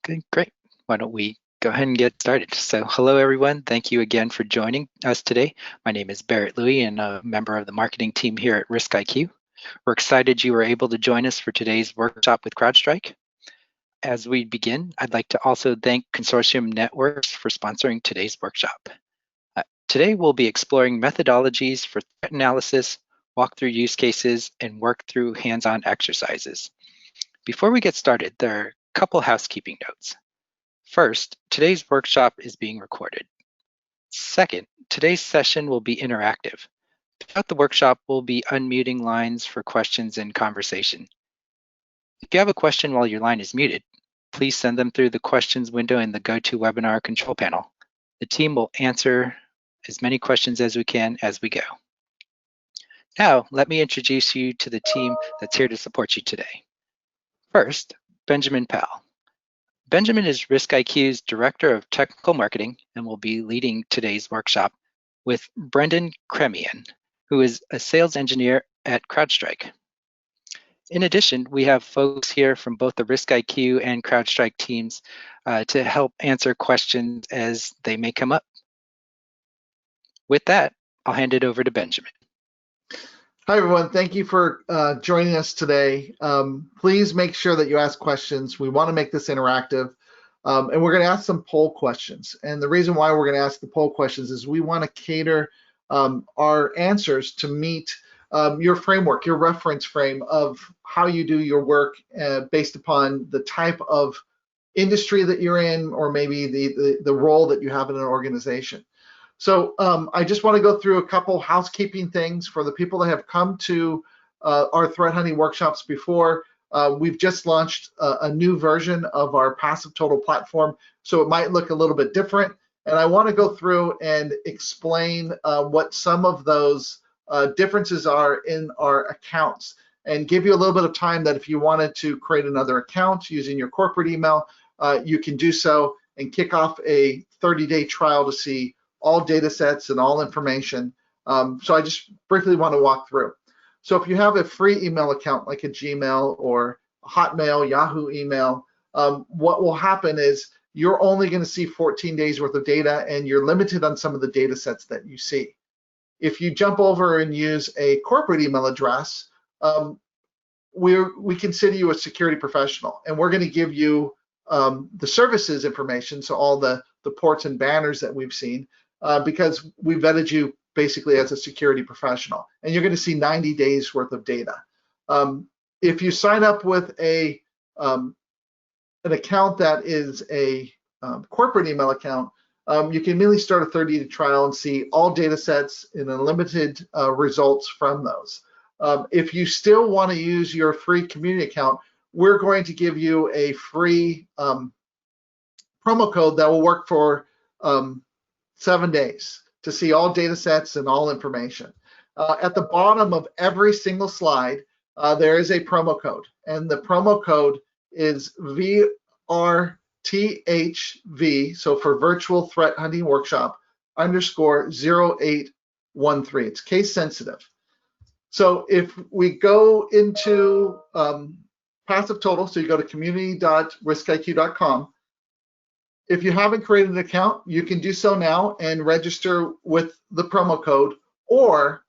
Okay, great. Why don't we go ahead and get started? So hello, everyone. Thank you again for joining us today. My name is Barrett Louie, and a member of the marketing team here at RiskIQ. We're excited you were able to join us for today's workshop with CrowdStrike. As we begin, I'd like to also thank Consortium Networks for sponsoring today's workshop. Today, we'll be exploring methodologies for threat analysis, walk through use cases, and work through hands-on exercises. Before we get started, there are a couple housekeeping notes. First, today's workshop is being recorded. Second, today's session will be interactive. Throughout the workshop, we'll be unmuting lines for questions and conversation. If you have a question while your line is muted, please send them through the questions window in the GoToWebinar control panel. The team will answer as many questions as we can as we go. Now, let me introduce you to the team that's here to support you today. First, Benjamin Powell. Benjamin is RiskIQ's Director of Technical Marketing and will be leading today's workshop with Brendan Kermian, who is a sales engineer at CrowdStrike. In addition, we have folks here from both the RiskIQ and CrowdStrike teams to help answer questions as they may come up. With that, I'll hand it over to Benjamin. Hi, everyone. Thank you for joining us today. Please make sure that you ask questions. We want to make this interactive, and we're going to ask some poll questions. And the reason why we're going to ask the poll questions is we want to cater our answers to meet your framework, your reference frame of how you do your work based upon the type of industry that you're in, or maybe the role that you have in an organization. So I just want to go through a couple housekeeping things for the people that have come to our threat hunting workshops before. We've just launched a new version of our PassiveTotal platform, so it might look a little bit different. And I want to go through and explain what some of those differences are in our accounts, and give you a little bit of time that if you wanted to create another account using your corporate email, you can do so and kick off a 30-day trial to see all data sets and all information. So I just briefly want to walk through. So if you have a free email account like a Gmail or Hotmail, Yahoo email, what will happen is you're only going to see 14 days worth of data, and you're limited on some of the data sets that you see. If you jump over and use a corporate email address, we consider you a security professional, and we're going to give you the services information, so all the ports and banners that we've seen, because we vetted you basically as a security professional, and you're going to see 90 days worth of data. If you sign up with an account that is a corporate email account, you can immediately start a 30-day trial and see all data sets and unlimited results from those. If you still want to use your free community account, we're going to give you a free promo code that will work for 7 days to see all data sets and all information. At the bottom of every single slide, there is a promo code, and the promo code is VRTHV, so for Virtual Threat Hunting Workshop _0813. It's case sensitive. So if we go into PassiveTotal, so you go to community.riskiq.com. If you haven't created an account, you can do so now and register with the promo code, or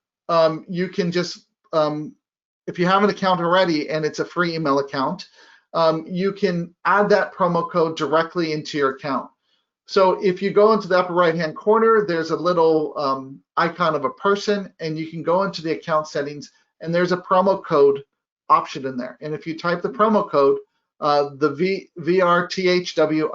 you can just, if you have an account already and it's a free email account, you can add that promo code directly into your account. So if you go into the upper right-hand corner, there's a little icon of a person, and you can go into the account settings, and there's a promo code option in there. And if you type the promo code, the VRTHW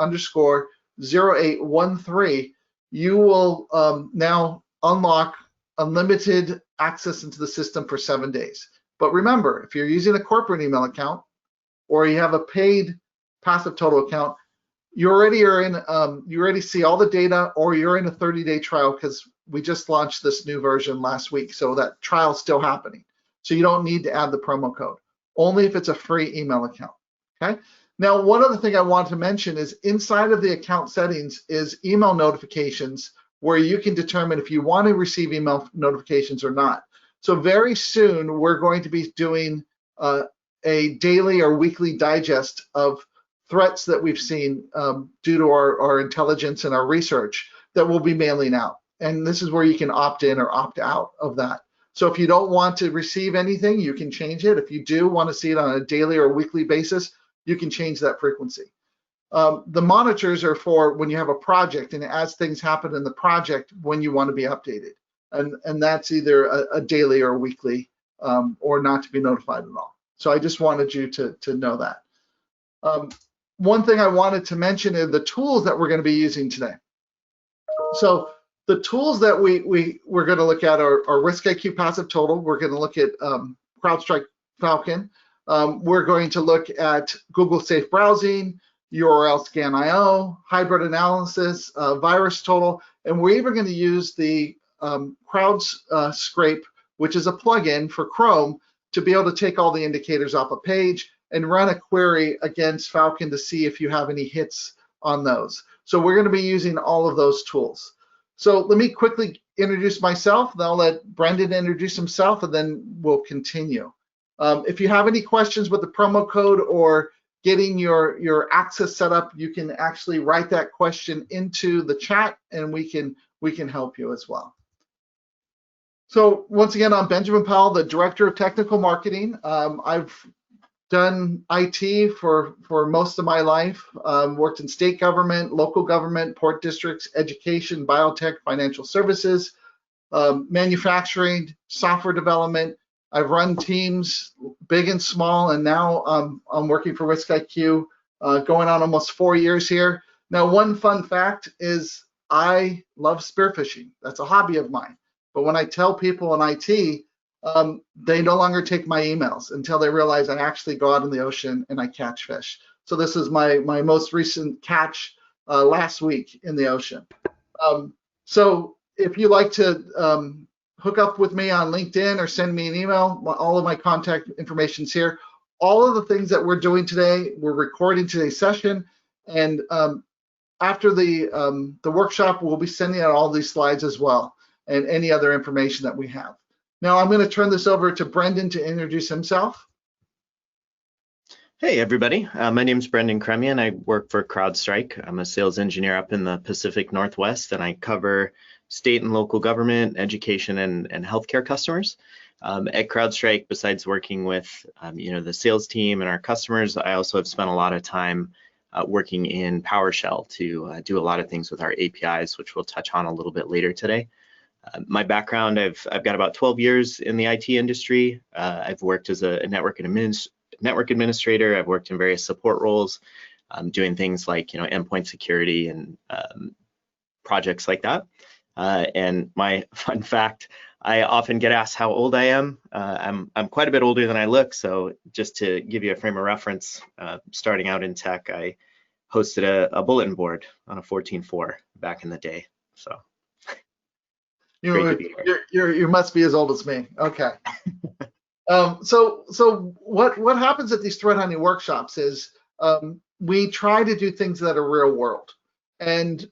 _0813, you will now unlock unlimited access into the system for 7 days. But remember, if you're using a corporate email account or you have a paid PassiveTotal account, you already are in, you already see all the data, or you're in a 30-day trial, because we just launched this new version last week, so that trial is still happening. So you don't need to add the promo code, only if it's a free email account. Okay. Now, one other thing I want to mention is inside of the account settings is email notifications, where you can determine if you want to receive email notifications or not. So very soon, we're going to be doing a daily or weekly digest of threats that we've seen due to our intelligence and our research that we'll be mailing out. And this is where you can opt in or opt out of that. So if you don't want to receive anything, you can change it. If you do want to see it on a daily or weekly basis, you can change that frequency. The monitors are for when you have a project and as things happen in the project when you want to be updated. And that's either a daily or weekly or not to be notified at all. So I just wanted you to know that. One thing I wanted to mention are the tools that we're going to be using today. So the tools that we're going to look at are RiskIQ PassiveTotal. We're going to look at CrowdStrike Falcon. We're going to look at Google Safe Browsing, URL Scan IO, Hybrid Analysis, VirusTotal, and we're even going to use the CrowdStrike, which is a plugin for Chrome, to be able to take all the indicators off a page and run a query against Falcon to see if you have any hits on those. So we're going to be using all of those tools. So let me quickly introduce myself, and I'll let Brendan introduce himself, and then we'll continue. If you have any questions with the promo code or getting your access set up, you can actually write that question into the chat, and we can help you as well. So once again, I'm Benjamin Powell, the Director of Technical Marketing. I've done IT for most of my life, worked in state government, local government, port districts, education, biotech, financial services, manufacturing, software development. I've run teams big and small, and now I'm working for RiskIQ, going on almost 4 years here. Now, one fun fact is I love spearfishing. That's a hobby of mine. But when I tell people in IT, they no longer take my emails until they realize I actually go out in the ocean and I catch fish. So this is my most recent catch last week in the ocean. So if you like to hook up with me on LinkedIn or send me an email, all of my contact information is here. All of the things that we're doing today, we're recording today's session, and after the workshop, we'll be sending out all these slides as well and any other information that we have. Now I'm going to turn this over to Brendan to introduce himself. Hey everybody, my name is Brendan Kermian. I work for CrowdStrike. I'm a sales engineer up in the Pacific Northwest, and I cover state and local government, education, and healthcare customers. At CrowdStrike, besides working with the sales team and our customers, I also have spent a lot of time working in PowerShell to do a lot of things with our APIs, which we'll touch on a little bit later today. My background, I've got about 12 years in the IT industry. I've worked as a network administrator. I've worked in various support roles, doing things like endpoint security and projects like that. And my fun fact, I often get asked how old I am. I'm quite a bit older than I look. So just to give you a frame of reference, starting out in tech, I hosted a bulletin board on a 14.4 back in the day. So. You must be as old as me. Okay. So what happens at these threat hunting workshops is we try to do things that are real world. And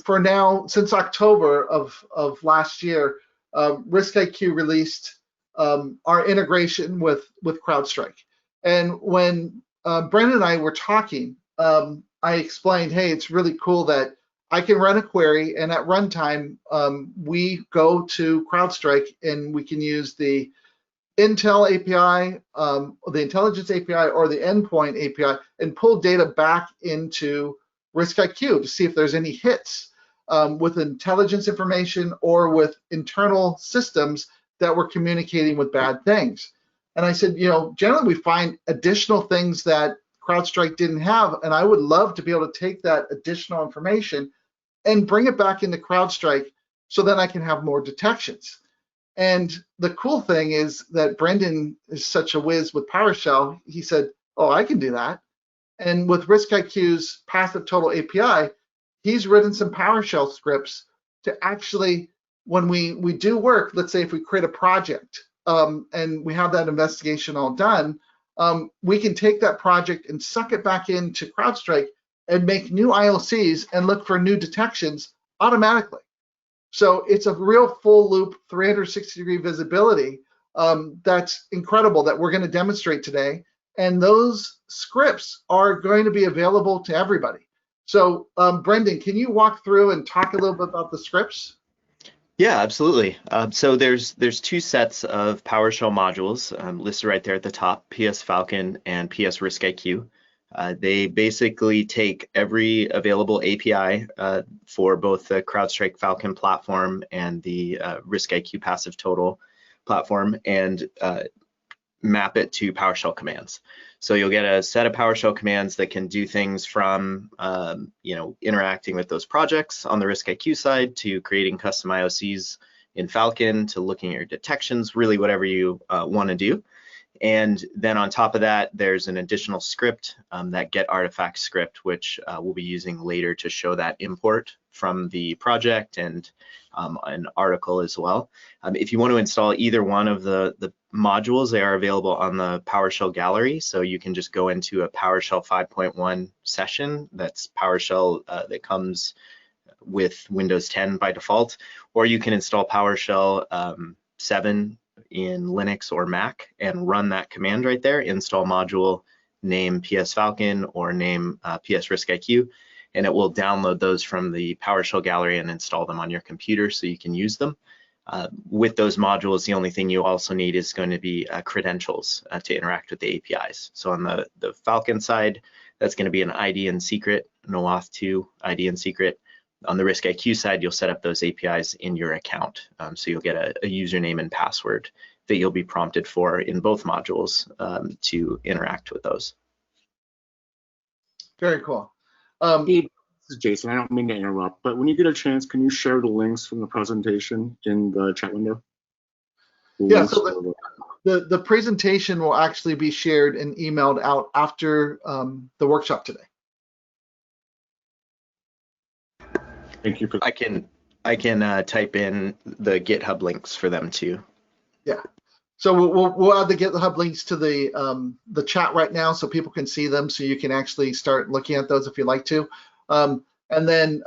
for now, since October of last year, RiskIQ released our integration with CrowdStrike. And when Brendan and I were talking, I explained, hey, it's really cool that I can run a query, and at runtime, we go to CrowdStrike and we can use the Intel API, the intelligence API, or the endpoint API and pull data back into RiskIQ to see if there's any hits with intelligence information or with internal systems that were communicating with bad things. And I said, generally we find additional things that CrowdStrike didn't have, and I would love to be able to take that additional information and bring it back into CrowdStrike so then I can have more detections. And the cool thing is that Brendan is such a whiz with PowerShell. He said, oh, I can do that. And with RiskIQ's PassiveTotal API, he's written some PowerShell scripts to actually, when we do work, let's say if we create a project and we have that investigation all done, we can take that project and suck it back into CrowdStrike and make new IOCs and look for new detections automatically. So it's a real full loop 360-degree visibility that's incredible that we're going to demonstrate today. and those scripts are going to be available to everybody. So Brendan, can you walk through and talk a little bit about the scripts? Yeah, absolutely. So there's two sets of PowerShell modules listed right there at the top, PSFalcon and PSRiskIQ. They basically take every available API for both the CrowdStrike Falcon platform and the RiskIQ PassiveTotal platform and map it to PowerShell commands. So you'll get a set of PowerShell commands that can do things from interacting with those projects on the RiskIQ side to creating custom IOCs in Falcon to looking at your detections, really whatever you want to do. And then on top of that, there's an additional script, that GetArtifacts Script, which we'll be using later to show that import from the project and an article as well. If you want to install either one of the modules, they are available on the PowerShell gallery. So you can just go into a PowerShell 5.1 session. That's PowerShell that comes with Windows 10 by default, or you can install PowerShell 7 in Linux or Mac and run that command right there, install module, name PSFalcon or name PSRiskIQ, and it will download those from the PowerShell gallery and install them on your computer so you can use them. With those modules, the only thing you also need is going to be credentials to interact with the APIs. So on the Falcon side, that's going to be an ID and secret, an OAuth 2 ID and secret. On the RiskIQ side, you'll set up those APIs in your account. So you'll get a username and password that you'll be prompted for in both modules to interact with those. Very cool. Hey, this is Jason. I don't mean to interrupt, but when you get a chance, can you share the links from the presentation in the chat window? Yeah, so the presentation will actually be shared and emailed out after the workshop today. Thank you for I can type in the GitHub links for them too. Yeah. So we'll add the GitHub links to the chat right now so people can see them, so you can actually start looking at those if you'd like to. And then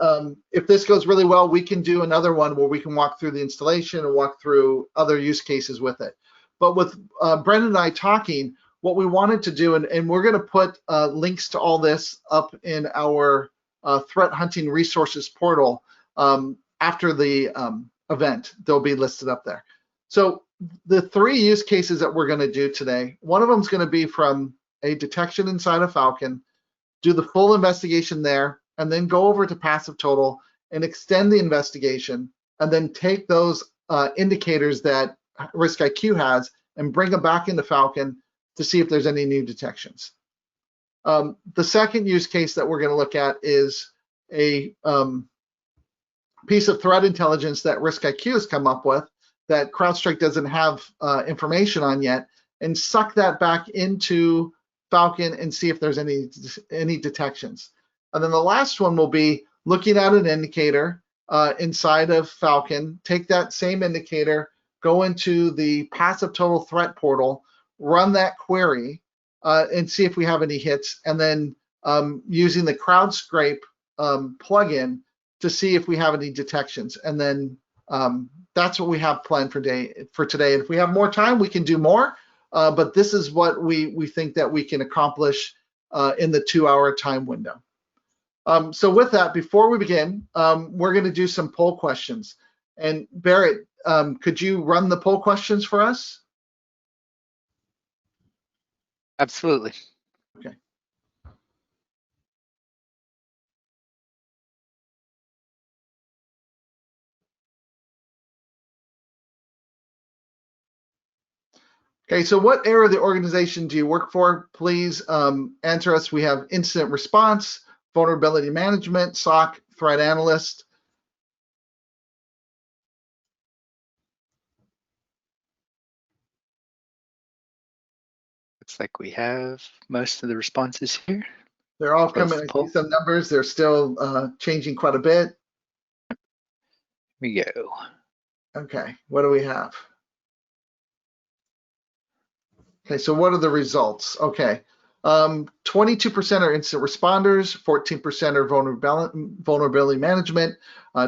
if this goes really well, we can do another one where we can walk through the installation and walk through other use cases with it. But with Brendan and I talking, what we wanted to do, and we're going to put links to all this up in our threat hunting resources portal after the event. They'll be listed up there. So the three use cases that we're going to do today, one of them is going to be from a detection inside of Falcon, do the full investigation there, and then go over to PassiveTotal and extend the investigation, and then take those indicators that RiskIQ has and bring them back into Falcon to see if there's any new detections. The second use case that we're going to look at is a piece of threat intelligence that RiskIQ has come up with that CrowdStrike doesn't have information on yet, and suck that back into Falcon and see if there's any detections. And then the last one will be looking at an indicator inside of Falcon, take that same indicator, go into the PassiveTotal threat portal, run that query, and see if we have any hits, and then using the CrowdStrike plugin to see if we have any detections. And then that's what we have planned for today. And if we have more time, we can do more, but this is what we think that we can accomplish in the 2-hour time window. So with that, before we begin, we're going to do some poll questions. And Barrett, could you run the poll questions for us? Absolutely. Okay. Okay, so what area of the organization do you work for? Please answer us. We have incident response, vulnerability management, SOC, threat analyst. Looks like we have most of the responses here. They're all coming. I see some numbers. They're still changing quite a bit. Here we go. Okay, what do we have? Okay, so what are the results? Okay, 22% are incident responders, 14% are vulnerability management,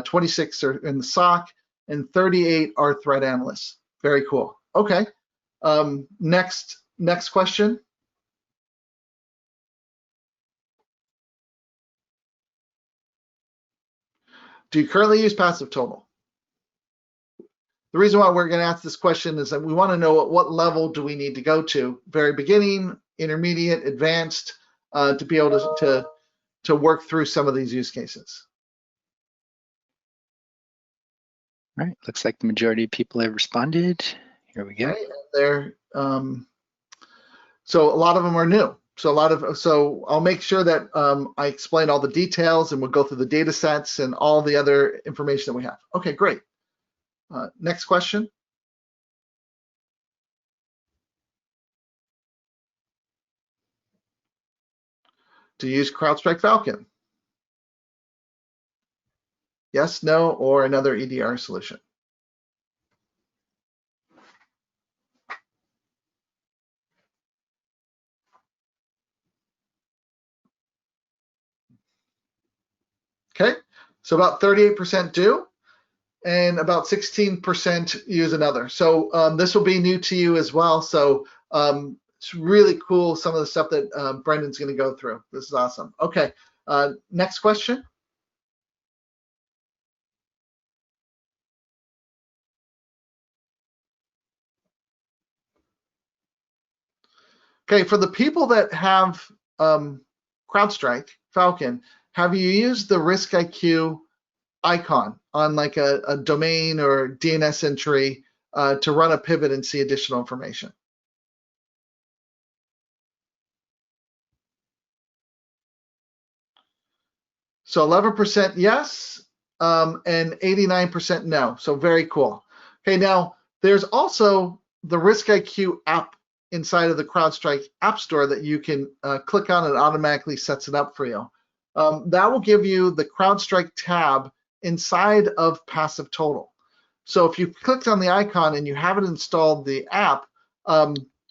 26 are in the SOC, and 38 are threat analysts. Very cool. Okay, next question. Do you currently use PassiveTotal? The reason why we're going to ask this question is that we want to know at what level do we need to go to, very beginning, intermediate, advanced, to be able to work through some of these use cases. All right, looks like the majority of people have responded. Here we go. Right, there. So a lot of them are new. So I'll make sure that I explain all the details, and we'll go through the data sets and all the other information that we have. Okay, great. Next question. Do you use CrowdStrike Falcon? Yes, no, or another EDR solution? Okay, so about 38% do, and about 16% use another. So this will be new to you as well. So it's really cool, some of the stuff that Brendan's going to go through. This is awesome. Okay, next question. Okay, for the people that have CrowdStrike Falcon, have you used the RiskIQ icon on like a domain or DNS entry to run a pivot and see additional information? So 11% yes, and 89% no. So very cool. Okay, now there's also the RiskIQ app inside of the CrowdStrike App Store that you can click on, and it automatically sets it up for you. That will give you the CrowdStrike tab inside of PassiveTotal. So if you clicked on the icon and you haven't installed the app,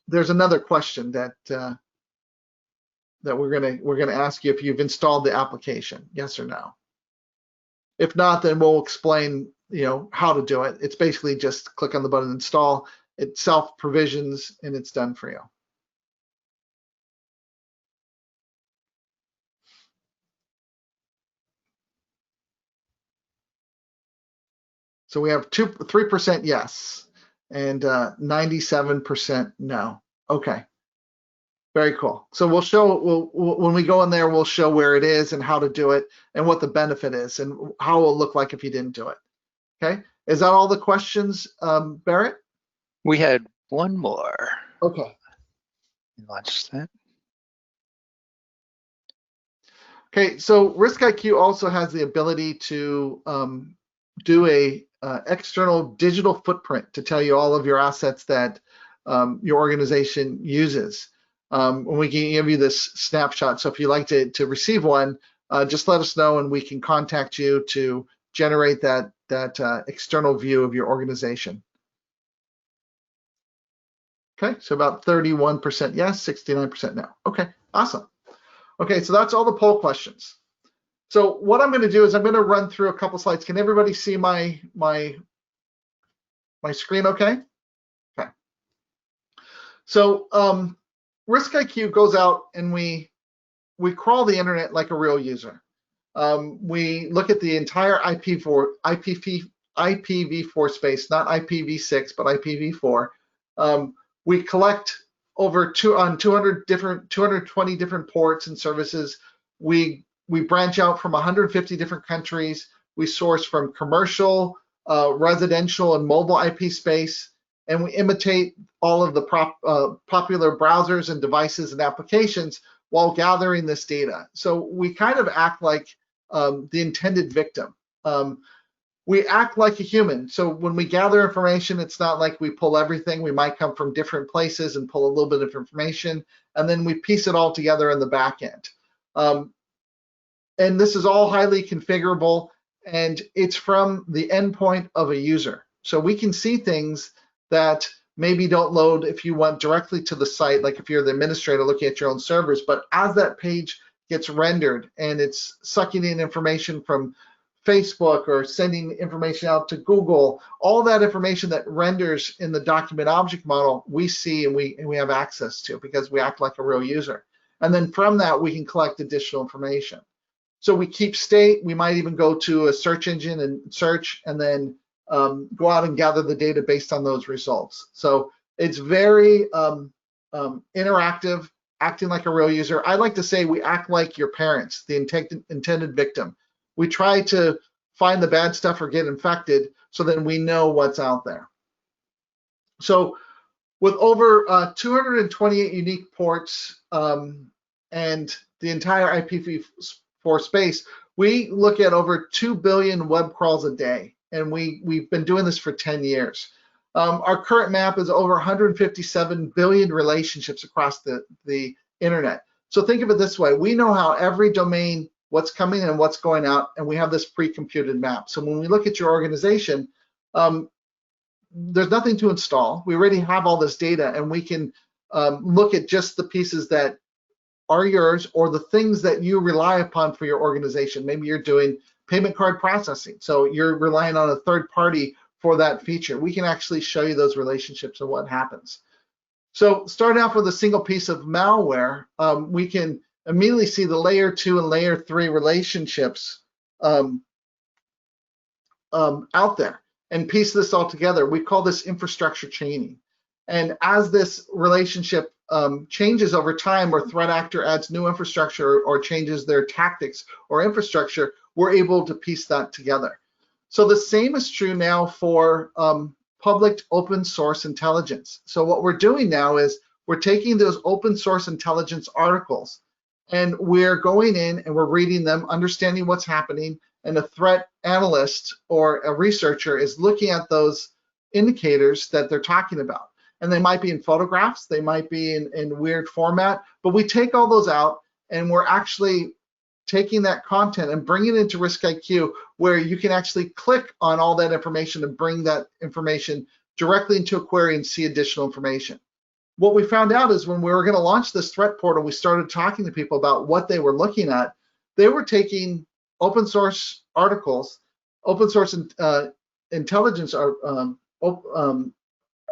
there's another question that we're gonna ask you if you've installed the application, yes or no. If not, then we'll explain how to do it. It's basically just click on the button install. It self-provisions and it's done for you. So we have 3% yes and 97% no. Okay, very cool. So we'll show, when we go in there, we'll show where it is and how to do it and what the benefit is and how it will look like if you didn't do it. Okay, is that all the questions, Barrett? We had one more. Okay. Launch that. Okay, so RiskIQ also has the ability to do a external digital footprint to tell you all of your assets that your organization uses. We can give you this snapshot. So if you'd like to receive one, just let us know and we can contact you to generate that external view of your organization. Okay, so about 31% yes, 69% no. Okay, awesome. Okay, so that's all the poll questions. So what I'm going to do is I'm going to run through a couple slides. Can everybody see my screen okay? Okay. So RiskIQ goes out and we crawl the internet like a real user. We look at the entire IPv4 space, not IPv6, but IPv4. We collect over 220 different ports and services. We branch out from 150 different countries. We source from commercial, residential, and mobile IP space, and we imitate all of the popular browsers and devices and applications while gathering this data. So we kind of act like the intended victim. We act like a human. So when we gather information, it's not like we pull everything. We might come from different places and pull a little bit of information, and then we piece it all together in the back end. And this is all highly configurable, and it's from the endpoint of a user. So we can see things that maybe don't load if you went directly to the site, like if you're the administrator looking at your own servers, but as that page gets rendered and it's sucking in information from Facebook or sending information out to Google, all that information that renders in the document object model, we see and we have access to because we act like a real user. And then from that, we can collect additional information. So we keep state. We might even go to a search engine and search, and then go out and gather the data based on those results. So it's very interactive, acting like a real user. I like to say we act like your parents, the intended victim. We try to find the bad stuff or get infected, so then we know what's out there. So with over 228 unique ports and the entire IPv4 space, we look at over 2 billion web crawls a day, and we've been doing this for 10 years. Our current map is over 157 billion relationships across the internet. So think of it this way: we know how every domain, what's coming in and what's going out, and we have this pre-computed map. So when we look at your organization, there's nothing to install. We already have all this data, and we can look at just the pieces that are yours or the things that you rely upon for your organization. Maybe you're doing payment card processing, so you're relying on a third party for that feature. We can actually show you those relationships and what happens. So starting off with a single piece of malware, we can immediately see the layer 2 and layer 3 relationships out there and piece this all together. We call this infrastructure chaining. And as this relationship changes over time, or threat actor adds new infrastructure or changes their tactics or infrastructure, we're able to piece that together. So the same is true now for public open source intelligence. So what we're doing now is we're taking those open source intelligence articles, and we're going in and we're reading them, understanding what's happening, and a threat analyst or a researcher is looking at those indicators that they're talking about. And they might be in photographs, they might be in weird format, but we take all those out, and we're actually taking that content and bringing it into RiskIQ, where you can actually click on all that information and bring that information directly into a query and see additional information. What we found out is when we were going to launch this threat portal, we started talking to people about what they were looking at. They were taking open source articles, open source intelligence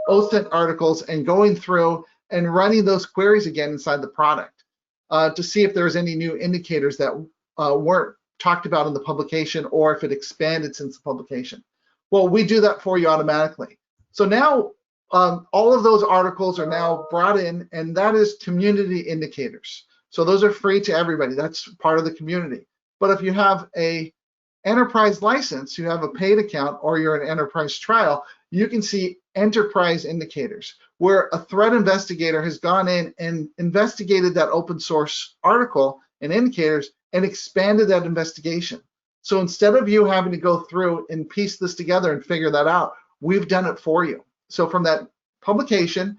OSINT articles, and going through and running those queries again inside the product to see if there's any new indicators that weren't talked about in the publication, or if it expanded since the publication. Well, we do that for you automatically. So now all of those articles are now brought in, and that is community indicators. So those are free to everybody. That's part of the community. But if you have a enterprise license, you have a paid account, or you're an enterprise trial, you can see enterprise indicators, where a threat investigator has gone in and investigated that open source article and indicators and expanded that investigation. So instead of you having to go through and piece this together and figure that out, we've done it for you. So from that publication,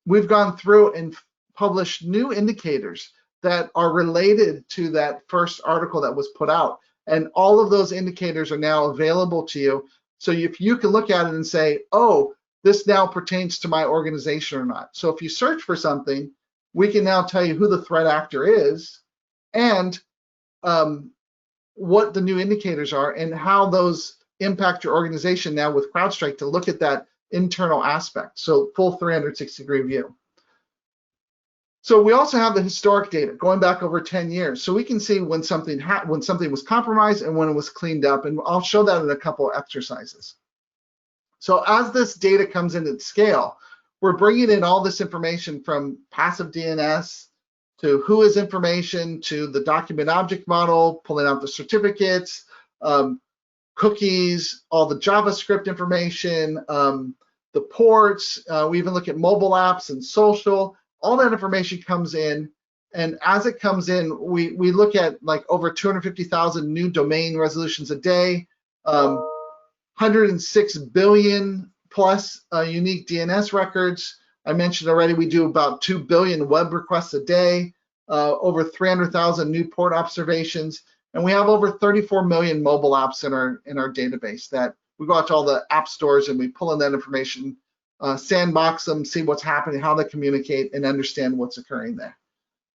we've gone through and published new indicators that are related to that first article that was put out. And all of those indicators are now available to you. So if you can look at it and say, oh, this now pertains to my organization or not. So if you search for something, we can now tell you who the threat actor is and what the new indicators are and how those impact your organization now with CrowdStrike to look at that internal aspect. So full 360-degree view. So we also have the historic data going back over 10 years. So we can see when something was compromised and when it was cleaned up. And I'll show that in a couple of exercises. So as this data comes in at scale, we're bringing in all this information from passive DNS to WHOIS information to the document object model, pulling out the certificates, cookies, all the JavaScript information, the ports. We even look at mobile apps and social. All that information comes in, and as it comes in, we look at like over 250,000 new domain resolutions a day, 106 billion plus unique DNS records. I mentioned already we do about 2 billion web requests a day, over 300,000 new port observations, and we have over 34 million mobile apps in our database that we go out to all the app stores and we pull in that information, sandbox them, see what's happening, how they communicate, and understand what's occurring there.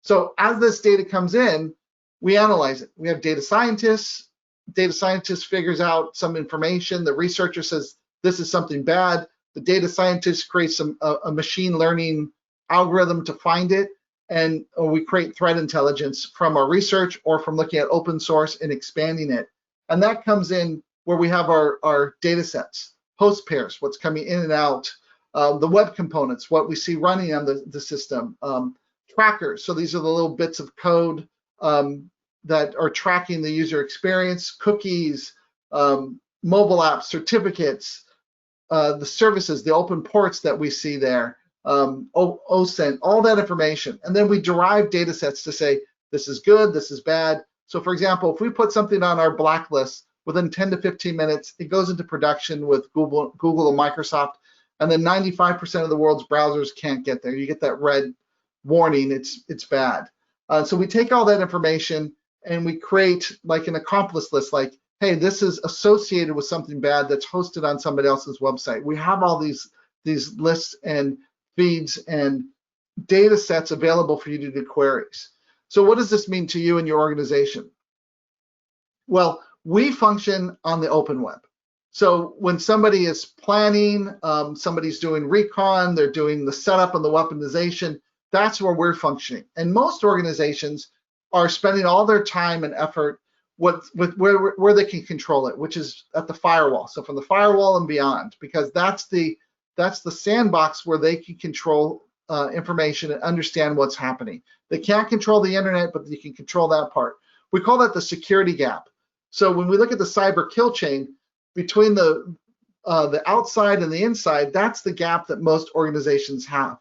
So as this data comes in, we analyze it. We have data scientists. Data scientist figures out some information. The researcher says this is something bad. The data scientist creates a machine learning algorithm to find it. or we create threat intelligence from our research or from looking at open source and expanding it. And that comes in where we have our data sets, host pairs, what's coming in and out, the web components, what we see running on the system, trackers. So these are the little bits of code that are tracking the user experience, cookies, mobile apps, certificates, the services, the open ports that we see there, OSINT, all that information. And then we derive data sets to say, this is good, this is bad. So for example, if we put something on our blacklist, within 10 to 15 minutes, it goes into production with Google and Microsoft, and then 95% of the world's browsers can't get there. You get that red warning, it's bad. So we take all that information and we create like an accomplice list, like, hey, this is associated with something bad that's hosted on somebody else's website. We have all these lists and feeds and data sets available for you to do queries. So what does this mean to you and your organization? Well, we function on the open web. So when somebody is planning, somebody's doing recon, they're doing the setup and the weaponization, that's where we're functioning. And most organizations are spending all their time and effort with where they can control it, which is at the firewall. So from the firewall and beyond, because that's the sandbox where they can control information and understand what's happening. They can't control the internet, but they can control that part. We call that the security gap. So when we look at the cyber kill chain between the outside and the inside, that's the gap that most organizations have.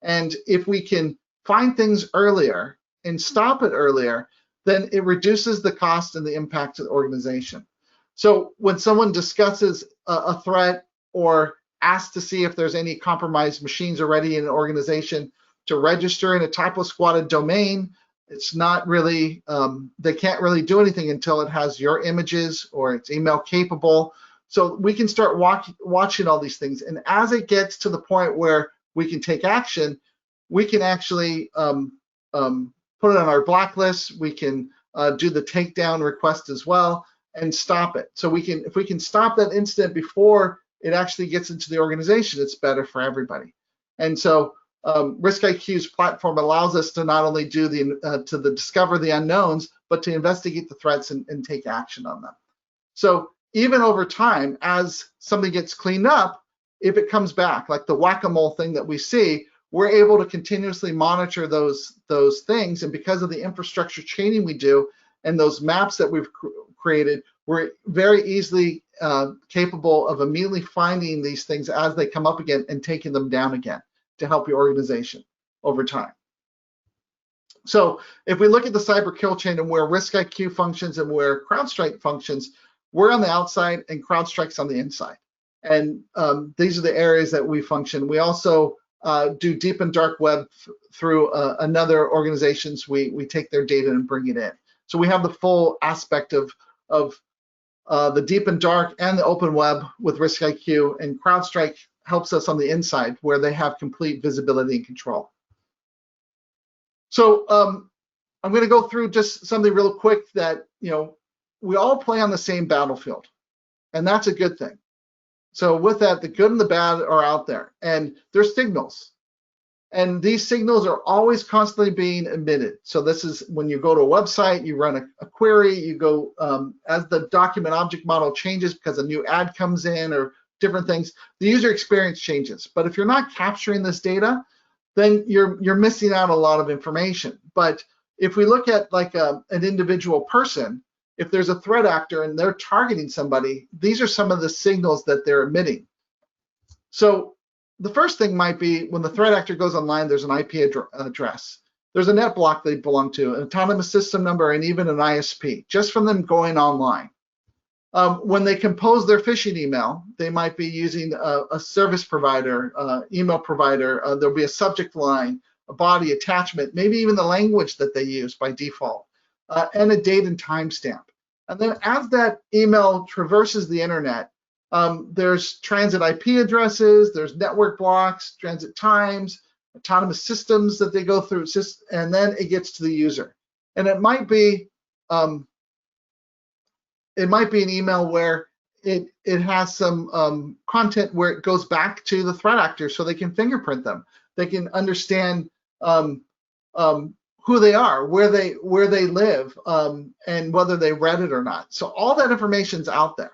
And if we can find things earlier and stop it earlier, then it reduces the cost and the impact to the organization. So when someone discusses a threat or asks to see if there's any compromised machines already in an organization to register in a typo squatted domain, it's not really, they can't really do anything until it has your images or it's email capable. So we can start watching all these things. And as it gets to the point where we can take action, we can actually put it on our blacklist. We can do the takedown request as well and stop it. So if we can stop that incident before it actually gets into the organization, it's better for everybody. And so RiskIQ's platform allows us to not only do discover the unknowns, but to investigate the threats and take action on them. So even over time, as something gets cleaned up, if it comes back, like the whack-a-mole thing that we see, we're able to continuously monitor those things. And because of the infrastructure chaining we do and those maps that we've created, we're very easily capable of immediately finding these things as they come up again and taking them down again to help your organization over time. So if we look at the cyber kill chain and where RiskIQ functions and where CrowdStrike functions, we're on the outside and CrowdStrike's on the inside. And these are the areas that we function. We also do deep and dark web through another organizations. We take their data and bring it in. So we have the full aspect of the deep and dark and the open web with RiskIQ, and CrowdStrike helps us on the inside where they have complete visibility and control. So I'm going to go through just something real quick that, we all play on the same battlefield, and that's a good thing. So with that, the good and the bad are out there, and there's signals. And these signals are always constantly being emitted. So this is when you go to a website, you run a query, you go, as the document object model changes because a new ad comes in or different things, the user experience changes. But if you're not capturing this data, then you're missing out a lot of information. But if we look at like an individual person, if there's a threat actor and they're targeting somebody, these are some of the signals that they're emitting. So the first thing might be when the threat actor goes online, there's an IP address. There's a net block they belong to, an autonomous system number, and even an ISP, just from them going online. When they compose their phishing email, they might be using a service provider, email provider. There'll be a subject line, a body attachment, maybe even the language that they use by default, and a date and timestamp. And then as that email traverses the internet, there's transit IP addresses, there's network blocks, transit times, autonomous systems that they go through, and then it gets to the user. And it might be an email where it has some content where it goes back to the threat actor so they can fingerprint them. They can understand who they are, where they live, and whether they read it or not. So all that information's out there.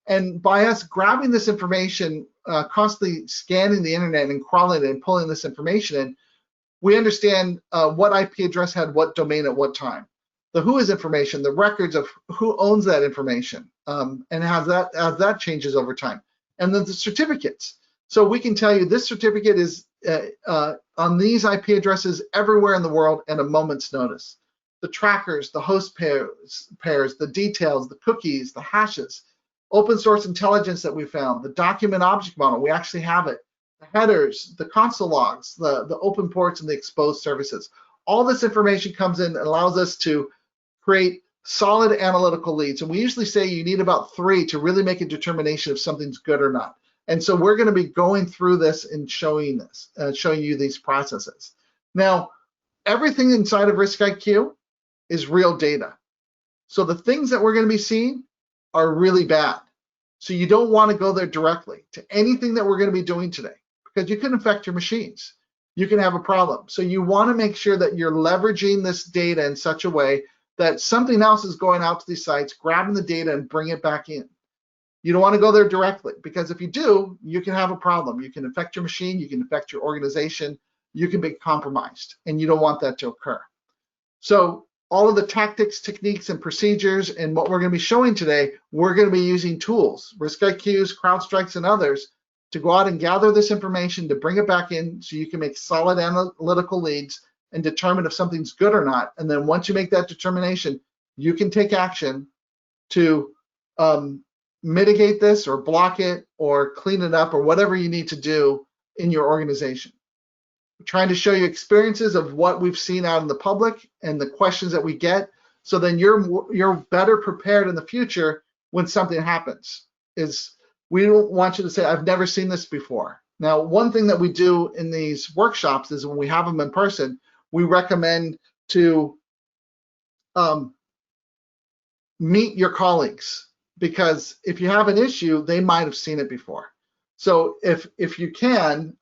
And by us grabbing this information, constantly scanning the internet and crawling it and pulling this information in, we understand what IP address had what domain at what time. The whois information, the records of who owns that information, and as that changes over time. And then the certificates. So we can tell you this certificate is on these IP addresses everywhere in the world at a moment's notice. The trackers, the host pairs, the details, the cookies, the hashes, open source intelligence that we found, the document object model, we actually have it, the headers, the console logs, the open ports, and the exposed services. All this information comes in and allows us to create solid analytical leads. And we usually say you need about 3 to really make a determination if something's good or not. And so we're going to be going through this and showing you these processes. Now, everything inside of RiskIQ is real data. So the things that we're going to be seeing are really bad. So you don't want to go there directly to anything that we're going to be doing today, because you can affect your machines. You can have a problem. So you want to make sure that you're leveraging this data in such a way that something else is going out to these sites, grabbing the data and bring it back in. You don't want to go there directly, because if you do, you can have a problem. You can affect your machine, you can affect your organization, you can be compromised, and you don't want that to occur. So all of the tactics, techniques, and procedures, and what we're going to be showing today, we're going to be using tools, RiskIQs, CrowdStrikes, and others, to go out and gather this information, to bring it back in so you can make solid analytical leads and determine if something's good or not. And then once you make that determination, you can take action to mitigate this or block it or clean it up or whatever you need to do in your organization. We're trying to show you experiences of what we've seen out in the public and the questions that we get, so then you're better prepared in the future when something happens. We don't want you to say, I've never seen this before. Now, one thing that we do in these workshops is when we have them in person, we recommend to meet your colleagues, because if you have an issue, they might have seen it before. So if you can,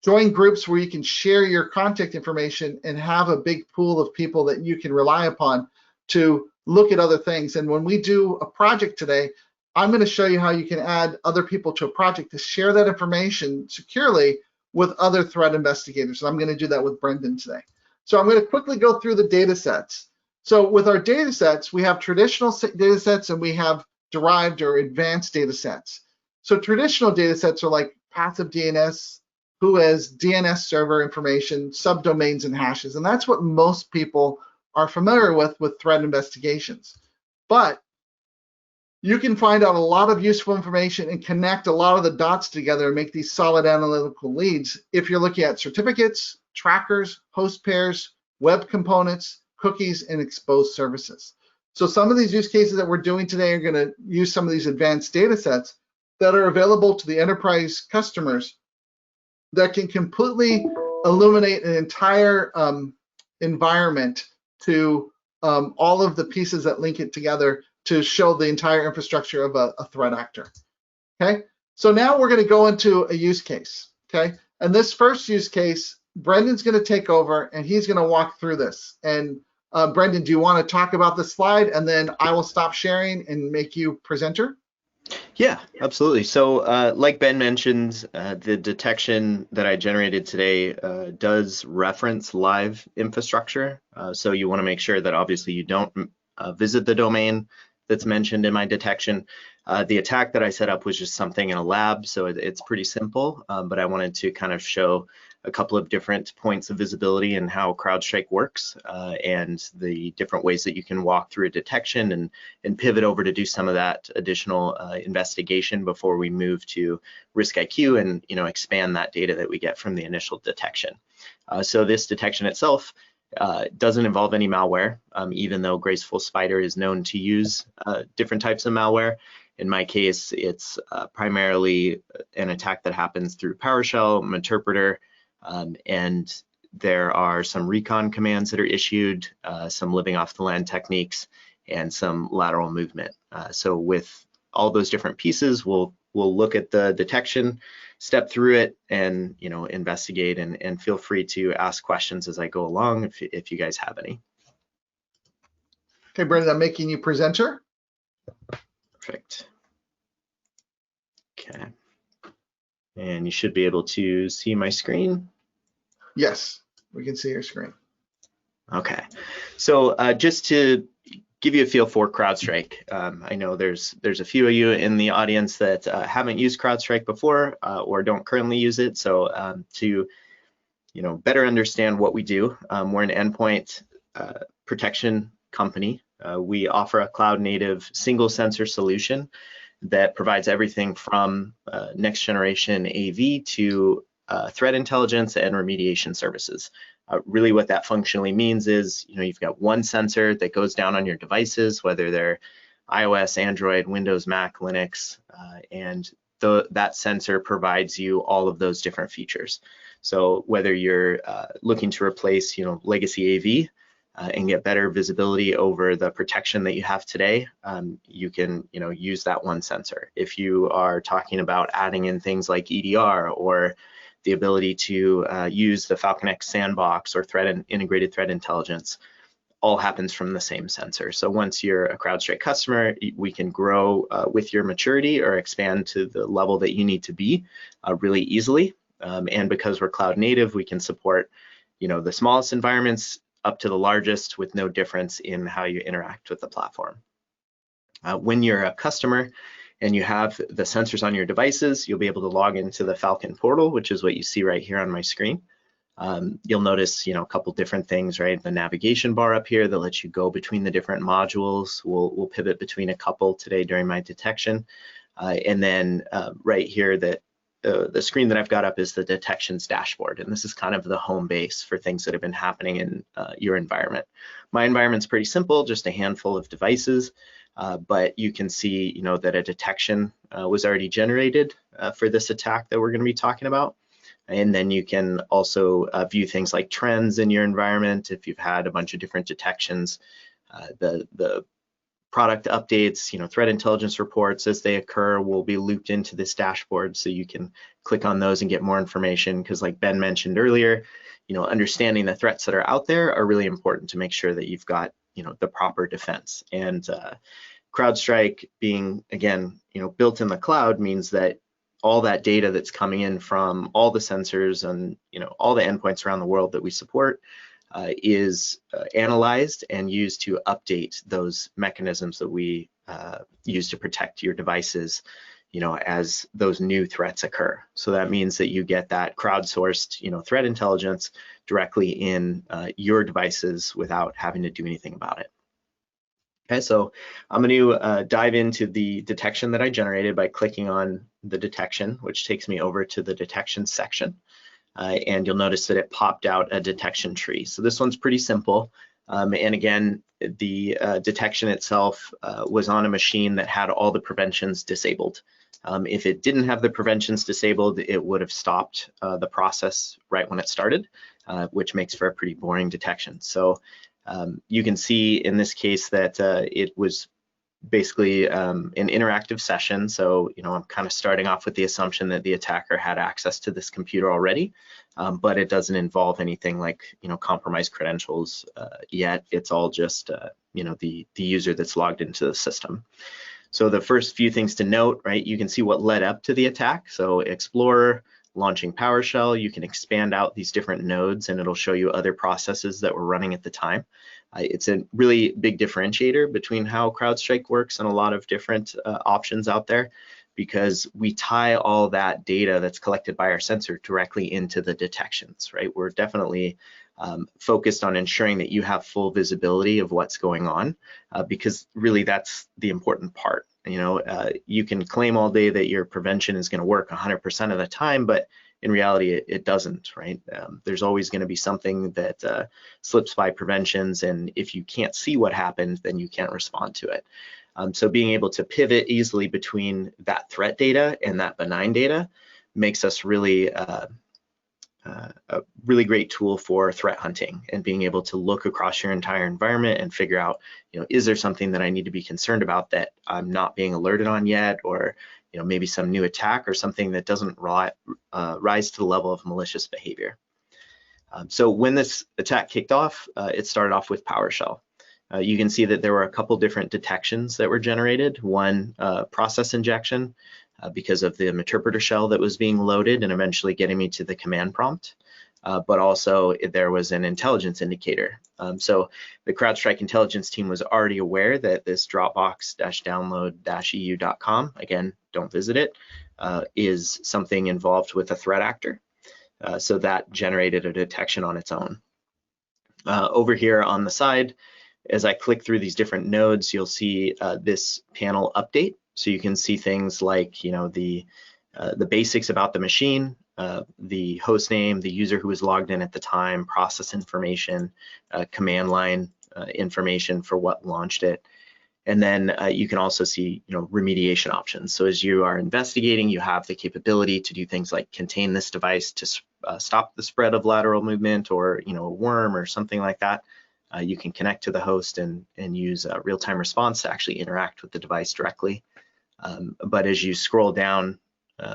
join groups where you can share your contact information and have a big pool of people that you can rely upon to look at other things. And when we do a project today, I'm going to show you how you can add other people to a project to share that information securely with other threat investigators. And I'm going to do that with Brendan today. So I'm going to quickly go through the data sets. So with our data sets, we have traditional data sets and we have derived or advanced data sets. So traditional data sets are like passive DNS, who has DNS server information, subdomains, and hashes. And that's what most people are familiar with threat investigations. But you can find out a lot of useful information and connect a lot of the dots together and make these solid analytical leads if you're looking at certificates, trackers, host pairs, web components, cookies, and exposed services. So some of these use cases that we're doing today are going to use some of these advanced data sets that are available to the enterprise customers that can completely illuminate an entire environment to all of the pieces that link it together to show the entire infrastructure of a threat actor. Okay, so now we're going to go into a use case. Okay, and this first use case, Brendan's going to take over and he's going to walk through this. And Brendan, do you want to talk about the slide, and then I will stop sharing and make you presenter? Yeah, absolutely. So like Ben mentioned, the detection that I generated today does reference live infrastructure. So you want to make sure that obviously you don't visit the domain that's mentioned in my detection. The attack that I set up was just something in a lab, so it's pretty simple, but I wanted to kind of show a couple of different points of visibility and how CrowdStrike works, and the different ways that you can walk through a detection and pivot over to do some of that additional investigation before we move to RiskIQ and expand that data that we get from the initial detection. So this detection itself doesn't involve any malware, even though Graceful Spider is known to use different types of malware. In my case, it's primarily an attack that happens through PowerShell, Interpreter, and there are some recon commands that are issued, some living off the land techniques, and some lateral movement. So with all those different pieces, we'll look at the detection step through it and investigate, and feel free to ask questions as I go along if you guys have any. Okay, Brendan, I'm making you presenter. Perfect. Okay. And you should be able to see my screen. Yes, we can see your screen. Okay. So just to give you a feel for CrowdStrike, I know there's a few of you in the audience that haven't used CrowdStrike before or don't currently use it. So to better understand what we do, we're an endpoint protection company. We offer a cloud-native single sensor solution that provides everything from next generation AV to threat intelligence and remediation services. Really what that functionally means is, you've got one sensor that goes down on your devices, whether they're iOS, Android, Windows, Mac, Linux, and that sensor provides you all of those different features. So whether you're looking to replace, legacy AV and get better visibility over the protection that you have today, you can, use that one sensor. If you are talking about adding in things like EDR or the ability to use the Falcon X sandbox or integrated threat intelligence, all happens from the same sensor. So once you're a CrowdStrike customer, we can grow with your maturity or expand to the level that you need to be really easily. And because we're cloud native, we can support, the smallest environments up to the largest with no difference in how you interact with the platform. When you're a customer and you have the sensors on your devices, you'll be able to log into the Falcon portal, which is what you see right here on my screen. You'll notice, a couple different things, right? The navigation bar up here that lets you go between the different modules. We'll pivot between a couple today during my detection. And then right here, the screen that I've got up is the detections dashboard. And this is kind of the home base for things that have been happening in your environment. My environment's pretty simple, just a handful of devices. But you can see, that a detection was already generated for this attack that we're going to be talking about. And then you can also view things like trends in your environment. If you've had a bunch of different detections, the product updates, threat intelligence reports as they occur will be looped into this dashboard. So you can click on those and get more information, because like Ben mentioned earlier, understanding the threats that are out there are really important to make sure that you've got, the proper defense. And CrowdStrike being, again, built in the cloud means that all that data that's coming in from all the sensors and all the endpoints around the world that we support is analyzed and used to update those mechanisms that we use to protect your devices, as those new threats occur. So that means that you get that crowdsourced, threat intelligence directly in your devices without having to do anything about it. Okay, so I'm going to dive into the detection that I generated by clicking on the detection, which takes me over to the detection section. And you'll notice that it popped out a detection tree. So this one's pretty simple. And again, the detection itself was on a machine that had all the preventions disabled. If it didn't have the preventions disabled, it would have stopped the process right when it started, which makes for a pretty boring detection. So you can see in this case that it was basically an interactive session. So, I'm kind of starting off with the assumption that the attacker had access to this computer already, but it doesn't involve anything like, compromised credentials yet. It's all just, the user that's logged into the system. So the first few things to note, right, you can see what led up to the attack. So Explorer, launching PowerShell, you can expand out these different nodes and it'll show you other processes that were running at the time. It's a really big differentiator between how CrowdStrike works and a lot of different options out there, because we tie all that data that's collected by our sensor directly into the detections, right? We're definitely focused on ensuring that you have full visibility of what's going on, because really that's the important part. You can claim all day that your prevention is going to work 100% of the time, but in reality, it doesn't, right? There's always going to be something that slips by preventions, and if you can't see what happened, then you can't respond to it. So being able to pivot easily between that threat data and that benign data makes us really a really great tool for threat hunting and being able to look across your entire environment and figure out, is there something that I need to be concerned about that I'm not being alerted on yet, or, maybe some new attack or something that doesn't rise to the level of malicious behavior. So when this attack kicked off, it started off with PowerShell. You can see that there were a couple different detections that were generated. One, process injection, because of the interpreter shell that was being loaded and eventually getting me to the command prompt. But also there was an intelligence indicator. So the CrowdStrike intelligence team was already aware that this Dropbox-download-eu.com, again, don't visit it, is something involved with a threat actor. So that generated a detection on its own. Over here on the side, as I click through these different nodes, you'll see this panel update. So you can see things like, the basics about the machine, the host name, the user who was logged in at the time, process information, command line information for what launched it. And then you can also see, remediation options. So as you are investigating, you have the capability to do things like contain this device to stop the spread of lateral movement, or a worm or something like that. You can connect to the host and use a real-time response to actually interact with the device directly. But as you scroll down,